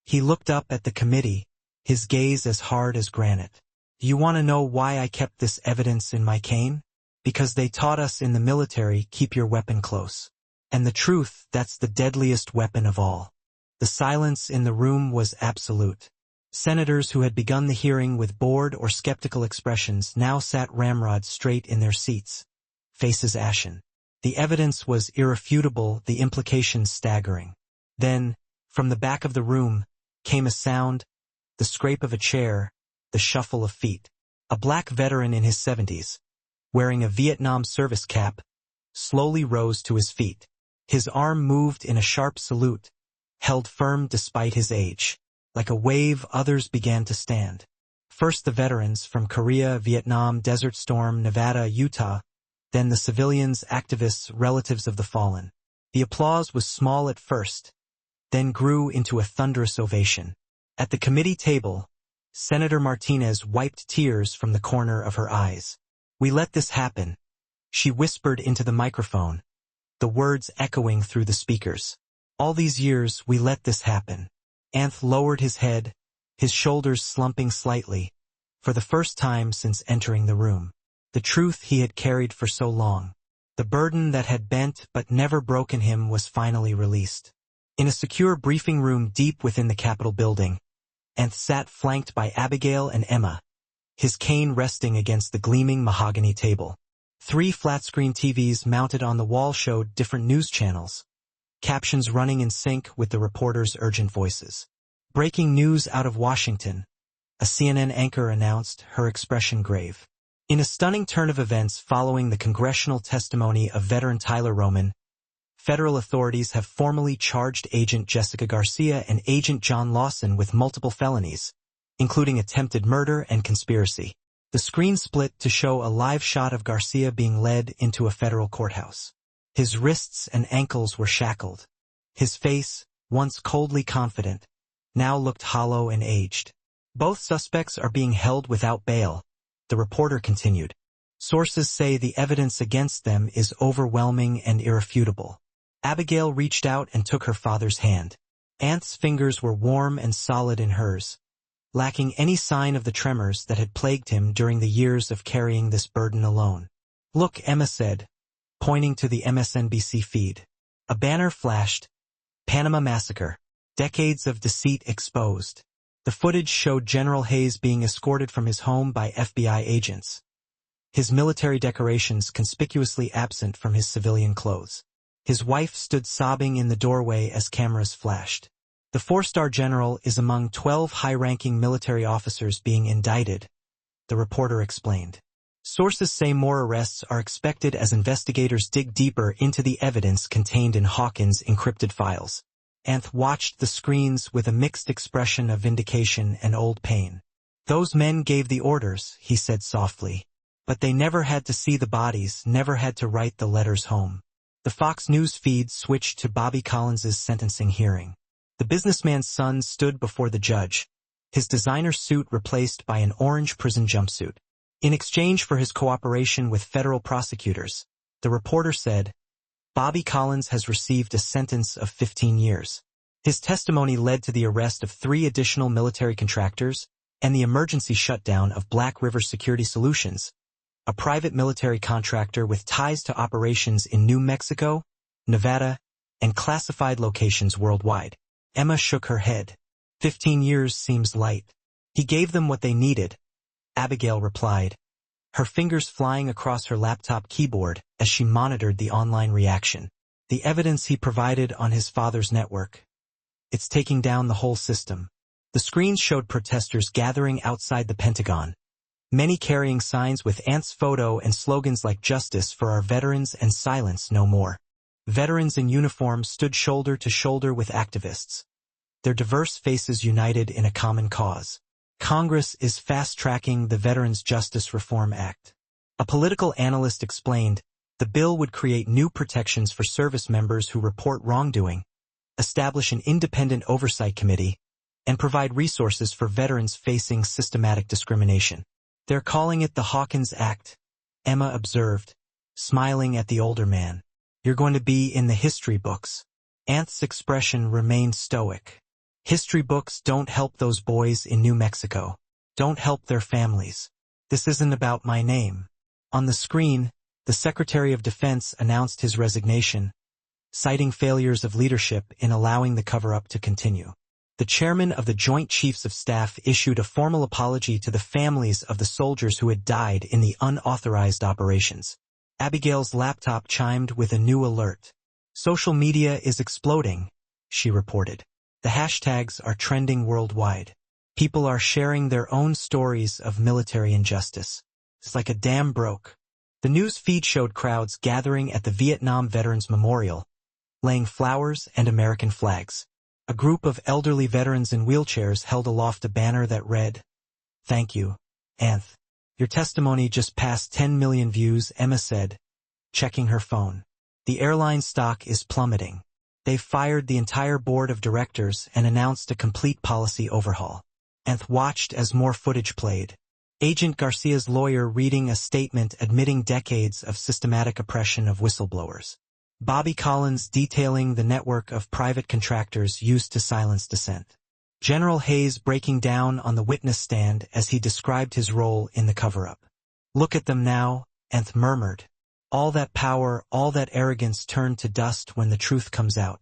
Speaker 1: He looked up at the committee, his gaze as hard as granite. "Do you want to know why I kept this evidence in my cane? Because they taught us in the military, keep your weapon close. And the truth, that's the deadliest weapon of all." The silence in the room was absolute. Senators who had begun the hearing with bored or skeptical expressions now sat ramrod straight in their seats, faces ashen. The evidence was irrefutable, the implications staggering. Then, from the back of the room, came a sound, the scrape of a chair, the shuffle of feet. A black veteran in his 70s, wearing a Vietnam service cap, slowly rose to his feet. His arm moved in a sharp salute, held firm despite his age. Like a wave, others began to stand. First the veterans from Korea, Vietnam, Desert Storm, Nevada, Utah, then the civilians, activists, relatives of the fallen. The applause was small at first, then grew into a thunderous ovation. At the committee table, Senator Martinez wiped tears from the corner of her eyes. "We let this happen," she whispered into the microphone, the words echoing through the speakers. "All these years, we let this happen." Anth lowered his head, his shoulders slumping slightly, for the first time since entering the room. The truth he had carried for so long, the burden that had bent but never broken him, was finally released. In a secure briefing room deep within the Capitol building, Anth sat flanked by Abigail and Emma, his cane resting against the gleaming mahogany table. 3 flat-screen TVs mounted on the wall showed different news channels, captions running in sync with the reporters' urgent voices. "Breaking news out of Washington," a CNN anchor announced, her expression grave. In a stunning turn of events following the congressional testimony of veteran Tyler Roman, federal authorities have formally charged Agent Jessica Garcia and Agent John Lawson with multiple felonies, including attempted murder and conspiracy. The screen split to show a live shot of Garcia being led into a federal courthouse. His wrists and ankles were shackled. His face, once coldly confident, now looked hollow and aged. "Both suspects are being held without bail," the reporter continued. "Sources say the evidence against them is overwhelming and irrefutable." Abigail reached out and took her father's hand. Anth's fingers were warm and solid in hers, lacking any sign of the tremors that had plagued him during the years of carrying this burden alone. "Look," Emma said, pointing to the MSNBC feed. A banner flashed, "Panama Massacre. Decades of Deceit Exposed." The footage showed General Hayes being escorted from his home by FBI agents, his military decorations conspicuously absent from his civilian clothes. His wife stood sobbing in the doorway as cameras flashed. "The 4-star general is among 12 high-ranking military officers being indicted," the reporter explained. Sources say more arrests are expected as investigators dig deeper into the evidence contained in Hawkins' encrypted files. Anth watched the screens with a mixed expression of vindication and old pain. "Those men gave the orders," he said softly. "But they never had to see the bodies, never had to write the letters home." The Fox News feed switched to Bobby Collins's sentencing hearing. The businessman's son stood before the judge, his designer suit replaced by an orange prison jumpsuit. In exchange for his cooperation with federal prosecutors, the reporter said, Bobby Collins has received a sentence of 15 years. His testimony led to the arrest of 3 additional military contractors and the emergency shutdown of Black River Security Solutions, a private military contractor with ties to operations in New Mexico, Nevada, and classified locations worldwide. Emma shook her head. 15 years seems light. He gave them what they needed, Abigail replied, her fingers flying across her laptop keyboard as she monitored the online reaction. The evidence he provided on his father's network. It's taking down the whole system. The screens showed protesters gathering outside the Pentagon, many carrying signs with Ant's photo and slogans like "Justice for our veterans" and "Silence no more." Veterans in uniform stood shoulder to shoulder with activists, their diverse faces united in a common cause. Congress is fast-tracking the Veterans Justice Reform Act. A political analyst explained, The bill would create new protections for service members who report wrongdoing, establish an independent oversight committee, and provide resources for veterans facing systematic discrimination. They're calling it the Hawkins Act, Emma observed, smiling at the older man. You're going to be in the history books. Anth's expression remained stoic. History books don't help those boys in New Mexico. Don't help their families. This isn't about my name. On the screen, the Secretary of Defense announced his resignation, citing failures of leadership in allowing the cover-up to continue. The chairman of the Joint Chiefs of Staff issued a formal apology to the families of the soldiers who had died in the unauthorized operations. Abigail's laptop chimed with a new alert. Social media is exploding, she reported. The hashtags are trending worldwide. People are sharing their own stories of military injustice. It's like a dam broke. The news feed showed crowds gathering at the Vietnam Veterans Memorial, laying flowers and American flags. A group of elderly veterans in wheelchairs held aloft a banner that read, "Thank you, Anth. Your testimony just passed 10 million views," Emma said, checking her phone. The airline stock is plummeting. They've fired the entire board of directors and announced a complete policy overhaul. Anth watched as more footage played. Agent Garcia's lawyer reading a statement admitting decades of systematic oppression of whistleblowers. Bobby Collins detailing the network of private contractors used to silence dissent. General Hayes breaking down on the witness stand as he described his role in the cover-up. "Look at them now," Anth murmured. "All that power, all that arrogance turned to dust when the truth comes out."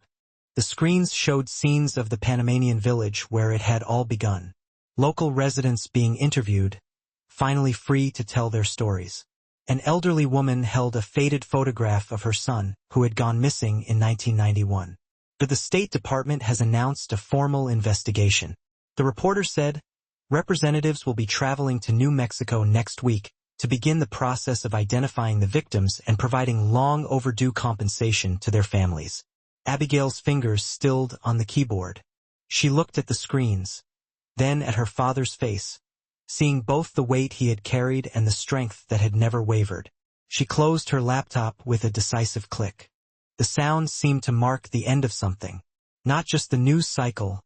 Speaker 1: The screens showed scenes of the Panamanian village where it had all begun. Local residents being interviewed, finally free to tell their stories. An elderly woman held a faded photograph of her son, who had gone missing in 1991. But the State Department has announced a formal investigation. The reporter said, representatives will be traveling to New Mexico next week to begin the process of identifying the victims and providing long overdue compensation to their families. Abigail's fingers stilled on the keyboard. She looked at the screens, then at her father's face, seeing both the weight he had carried and the strength that had never wavered. She closed her laptop with a decisive click. The sound seemed to mark the end of something, not just the news cycle,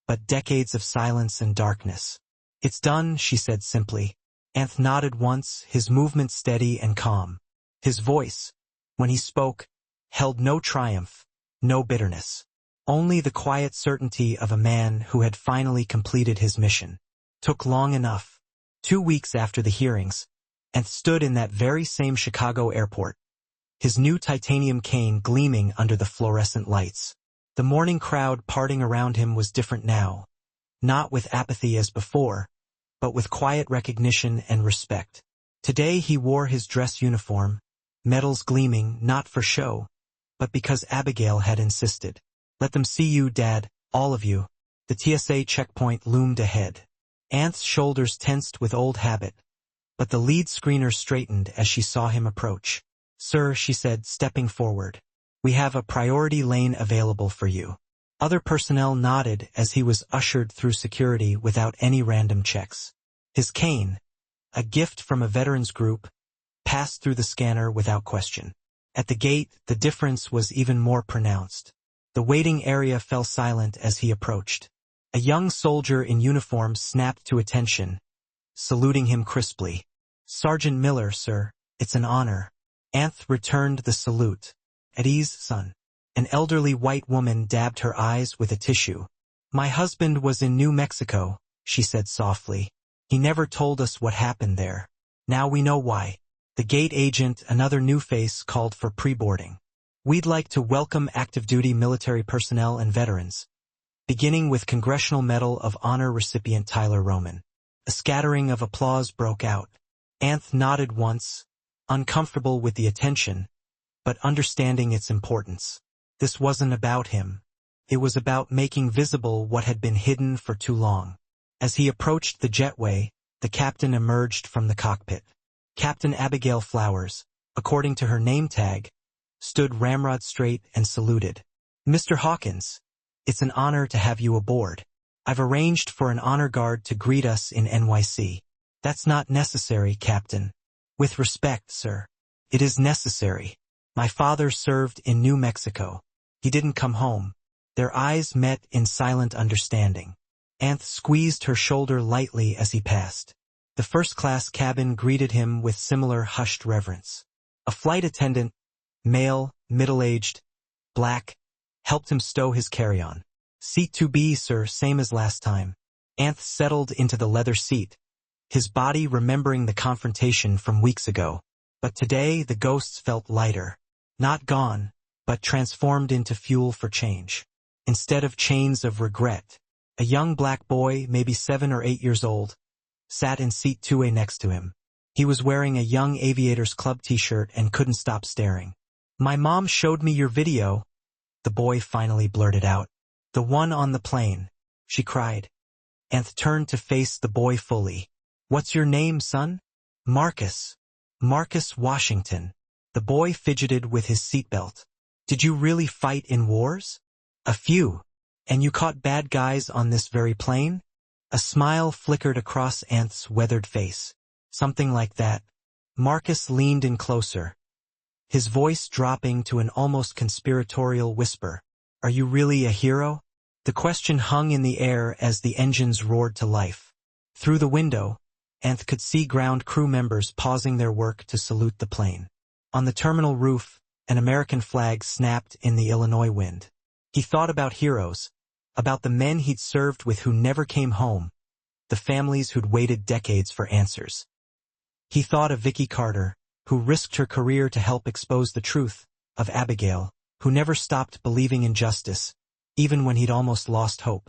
Speaker 1: but decades of silence and darkness. "It's done," she said simply. Anth nodded once, his movement steady and calm. His voice, when he spoke, held no triumph, no bitterness. Only the quiet certainty of a man who had finally completed his mission. Took long enough. 2 weeks after the hearings, Anth stood in that very same Chicago airport, his new titanium cane gleaming under the fluorescent lights. The morning crowd parting around him was different now, not with apathy as before, but with quiet recognition and respect. Today he wore his dress uniform, medals gleaming not for show, but because Abigail had insisted. "Let them see you, Dad, all of you." The TSA checkpoint loomed ahead. Anth's shoulders tensed with old habit, but the lead screener straightened as she saw him approach. "Sir," she said, stepping forward, "we have a priority lane available for you." Other personnel nodded as he was ushered through security without any random checks. His cane, a gift from a veterans group, passed through the scanner without question. At the gate, the difference was even more pronounced. The waiting area fell silent as he approached. A young soldier in uniform snapped to attention, saluting him crisply. "Sergeant Miller, sir, it's an honor." Anth returned the salute. "At ease, son." An elderly white woman dabbed her eyes with a tissue. "My husband was in New Mexico," she said softly. "He never told us what happened there. Now we know why." The gate agent, another new face, called for pre-boarding. "We'd like to welcome active-duty military personnel and veterans," beginning with Congressional Medal of Honor recipient Tyler Roman. A scattering of applause broke out. Anth nodded once, uncomfortable with the attention, but understanding its importance. This wasn't about him. It was about making visible what had been hidden for too long. As he approached the jetway, the captain emerged from the cockpit. Captain Abigail Flowers, according to her name tag, stood ramrod straight and saluted. "Mr. Hawkins, it's an honor to have you aboard. I've arranged for an honor guard to greet us in NYC. "That's not necessary, Captain." "With respect, sir." It is necessary. My father served in New Mexico. He didn't come home. Their eyes met in silent understanding. Anth squeezed her shoulder lightly as he passed. The first-class cabin greeted him with similar hushed reverence. A flight attendant, male, middle-aged, black, helped him stow his carry-on. Seat 2B, sir, same as last time. Anth settled into the leather seat, his body remembering the confrontation from weeks ago. But today the ghosts felt lighter. Not gone, but transformed into fuel for change. Instead of chains of regret, a young black boy, maybe 7 or 8 years old, sat in seat 2A next to him. He was wearing a Young Aviators Club t-shirt and couldn't stop staring. My mom showed me your video, the boy finally blurted out. The one on the plane, she cried. Anth turned to face the boy fully. What's your name, son? Marcus. Marcus Washington. The boy fidgeted with his seatbelt. Did you really fight in wars? A few. And you caught bad guys on this very plane? A smile flickered across Anth's weathered face. Something like that. Marcus leaned in closer, his voice dropping to an almost conspiratorial whisper. Are you really a hero? The question hung in the air as the engines roared to life. Through the window, Anth could see ground crew members pausing their work to salute the plane. On the terminal roof, an American flag snapped in the Illinois wind. He thought about heroes, about the men he'd served with who never came home, the families who'd waited decades for answers. He thought of Vicky Carter, who risked her career to help expose the truth, of Abigail, who never stopped believing in justice, even when he'd almost lost hope.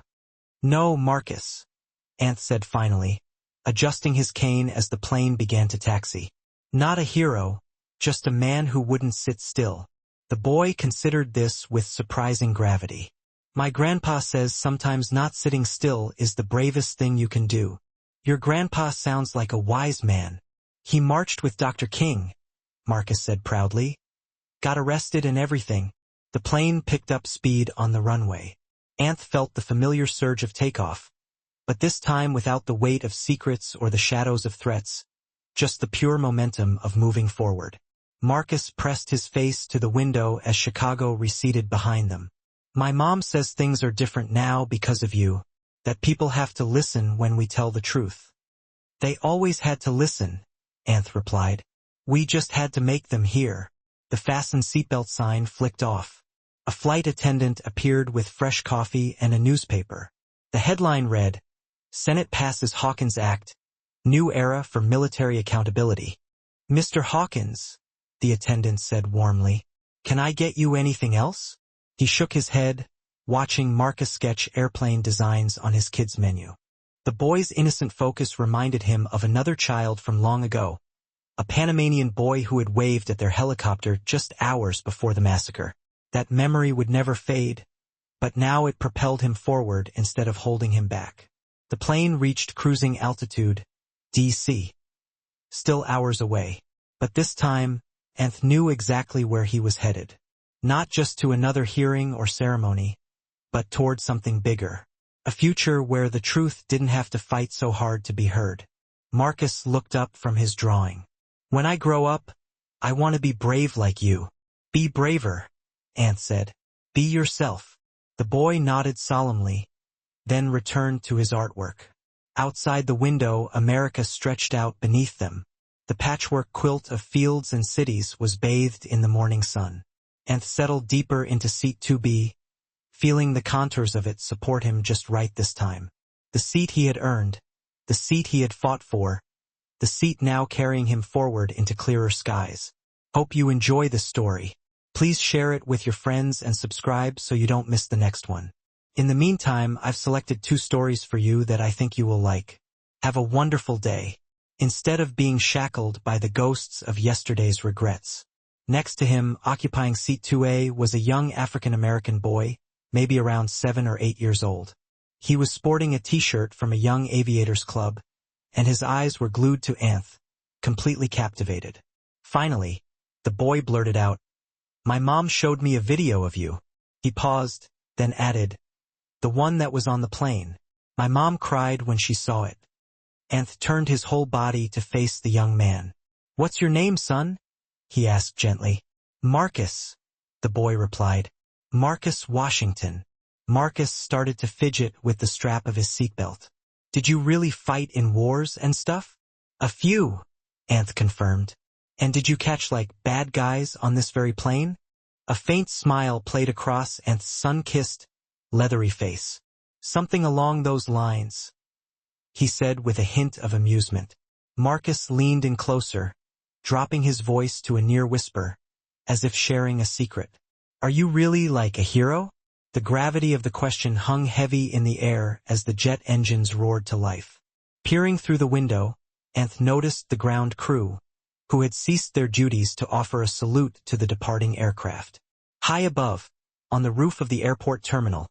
Speaker 1: No, Marcus, Anth said finally, adjusting his cane as the plane began to taxi. Not a hero, just a man who wouldn't sit still. The boy considered this with surprising gravity. My grandpa says sometimes not sitting still is the bravest thing you can do. Your grandpa sounds like a wise man. He marched with Dr. King, Marcus said proudly. Got arrested and everything. The plane picked up speed on the runway. Anth felt the familiar surge of takeoff, but this time without the weight of secrets or the shadows of threats, just the pure momentum of moving forward. Marcus pressed his face to the window as Chicago receded behind them. My mom says things are different now because of you, that people have to listen when we tell the truth. They always had to listen, Anth replied. We just had to make them hear. The fasten seatbelt sign flicked off. A flight attendant appeared with fresh coffee and a newspaper. The headline read, Senate passes Hawkins Act, new era for military accountability. Mr. Hawkins, the attendant said warmly, can I get you anything else? He shook his head, watching Marcus sketch airplane designs on his kids' menu. The boy's innocent focus reminded him of another child from long ago, a Panamanian boy who had waved at their helicopter just hours before the massacre. That memory would never fade, but now it propelled him forward instead of holding him back. The plane reached cruising altitude, DC. Still hours away, but this time, Anth knew exactly where he was headed. Not just to another hearing or ceremony, but toward something bigger. A future where the truth didn't have to fight so hard to be heard. Marcus looked up from his drawing. When I grow up, I want to be brave like you. Be braver, Anth said. Be yourself. The boy nodded solemnly, then returned to his artwork. Outside the window, America stretched out beneath them. The patchwork quilt of fields and cities was bathed in the morning sun. Anth settled deeper into seat 2B, feeling the contours of it support him just right this time. The seat he had earned, the seat he had fought for, the seat now carrying him forward into clearer skies. Hope you enjoy this story. Please share it with your friends and subscribe so you don't miss the next one. In the meantime, I've selected 2 stories for you that I think you will like. Have a wonderful day. Instead of being shackled by the ghosts of yesterday's regrets. Next to him, occupying seat 2A, was a young African-American boy, maybe around 7 or 8 years old. He was sporting a t-shirt from a Young Aviators Club, and his eyes were glued to Anth, completely captivated. Finally, the boy blurted out, My mom showed me a video of you. He paused, then added, The one that was on the plane. My mom cried when she saw it. Anth turned his whole body to face the young man. What's your name, son? he asked gently. Marcus, the boy replied. Marcus Washington. Marcus started to fidget with the strap of his seatbelt. Did you really fight in wars and stuff? A few, Anth confirmed. And did you catch like bad guys on this very plane? A faint smile played across Anth's sun-kissed, leathery face. Something along those lines, he said with a hint of amusement. Marcus leaned in closer, dropping his voice to a near whisper, as if sharing a secret. Are you really like a hero? The gravity of the question hung heavy in the air as the jet engines roared to life. Peering through the window, Anth noticed the ground crew, who had ceased their duties to offer a salute to the departing aircraft. High above, on the roof of the airport terminal,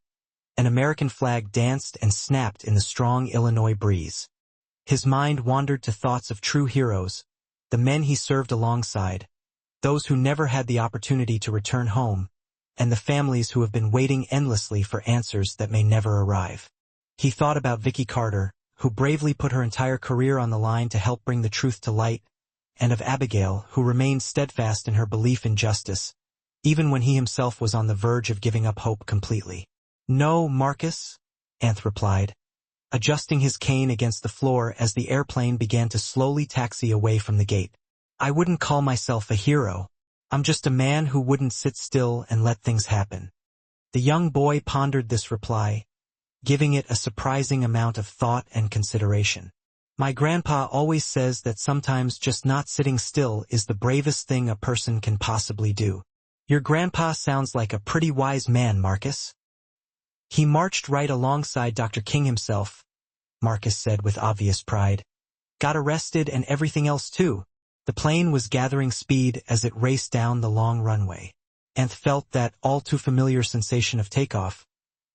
Speaker 1: an American flag danced and snapped in the strong Illinois breeze. His mind wandered to thoughts of true heroes, the men he served alongside, those who never had the opportunity to return home, and the families who have been waiting endlessly for answers that may never arrive. He thought about Vicky Carter, who bravely put her entire career on the line to help bring the truth to light, and of Abigail, who remained steadfast in her belief in justice, even when he himself was on the verge of giving up hope completely. No, Marcus, Anth replied, adjusting his cane against the floor as the airplane began to slowly taxi away from the gate. I wouldn't call myself a hero. I'm just a man who wouldn't sit still and let things happen. The young boy pondered this reply, giving it a surprising amount of thought and consideration. My grandpa always says that sometimes just not sitting still is the bravest thing a person can possibly do. Your grandpa sounds like a pretty wise man, Marcus. He marched right alongside Dr. King himself, Marcus said with obvious pride. Got arrested and everything else too. The plane was gathering speed as it raced down the long runway. Anth felt that all too familiar sensation of takeoff,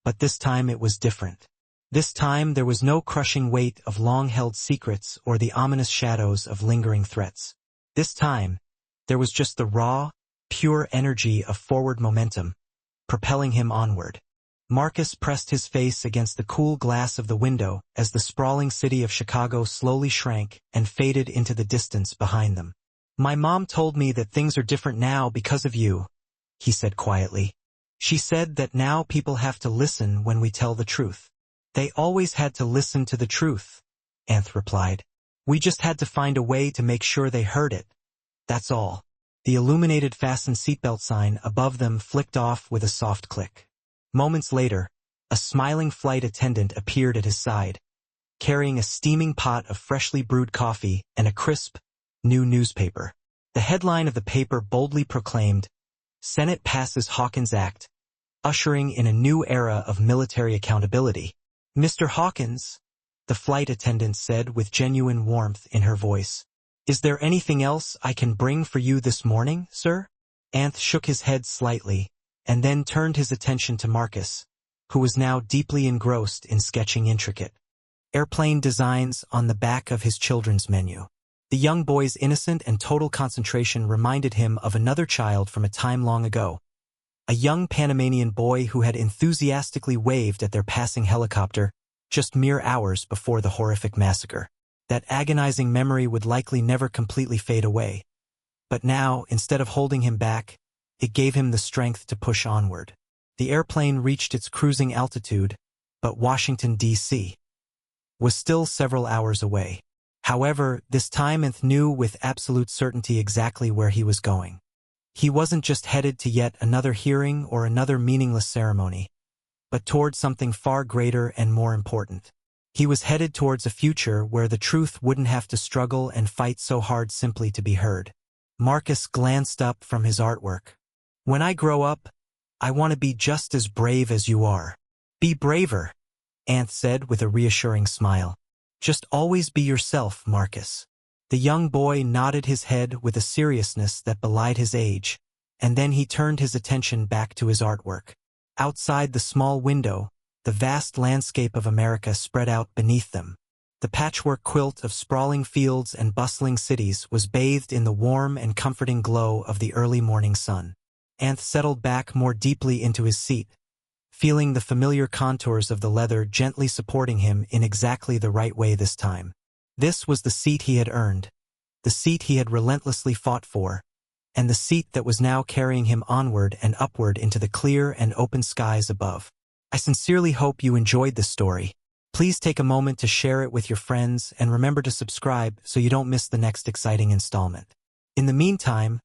Speaker 1: but this time it was different. This time there was no crushing weight of long-held secrets or the ominous shadows of lingering threats. This time, there was just the raw, pure energy of forward momentum, propelling him onward. Marcus pressed his face against the cool glass of the window as the sprawling city of Chicago slowly shrank and faded into the distance behind them. My mom told me that things are different now because of you, he said quietly. She said that now people have to listen when we tell the truth. They always had to listen to the truth, Anth replied. We just had to find a way to make sure they heard it. That's all. The illuminated fasten seatbelt sign above them flicked off with a soft click. Moments later, a smiling flight attendant appeared at his side, carrying a steaming pot of freshly brewed coffee and a crisp, new newspaper. The headline of the paper boldly proclaimed, Senate passes Hawkins Act, ushering in a new era of military accountability. Mr. Hawkins, the flight attendant said with genuine warmth in her voice. Is there anything else I can bring for you this morning, sir? Anth shook his head slightly, and then turned his attention to Marcus, who was now deeply engrossed in sketching intricate airplane designs on the back of his children's menu. The young boy's innocent and total concentration reminded him of another child from a time long ago, a young Panamanian boy who had enthusiastically waved at their passing helicopter just mere hours before the horrific massacre. That agonizing memory would likely never completely fade away. But now, instead of holding him back, it gave him the strength to push onward. The airplane reached its cruising altitude, but Washington, D.C. was still several hours away. However, this time Anth knew with absolute certainty exactly where he was going. He wasn't just headed to yet another hearing or another meaningless ceremony, but toward something far greater and more important. He was headed towards a future where the truth wouldn't have to struggle and fight so hard simply to be heard. Marcus glanced up from his artwork. When I grow up, I want to be just as brave as you are. Be braver, Anth said with a reassuring smile. Just always be yourself, Marcus. The young boy nodded his head with a seriousness that belied his age, and then he turned his attention back to his artwork. Outside the small window, the vast landscape of America spread out beneath them. The patchwork quilt of sprawling fields and bustling cities was bathed in the warm and comforting glow of the early morning sun. Anth settled back more deeply into his seat, feeling the familiar contours of the leather gently supporting him in exactly the right way this time. This was the seat he had earned, the seat he had relentlessly fought for, and the seat that was now carrying him onward and upward into the clear and open skies above. I sincerely hope you enjoyed this story. Please take a moment to share it with your friends and remember to subscribe so you don't miss the next exciting installment. In the meantime,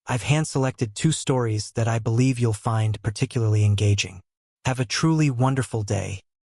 Speaker 1: I've hand-selected 2 stories that I believe you'll find particularly engaging. Have a truly wonderful day.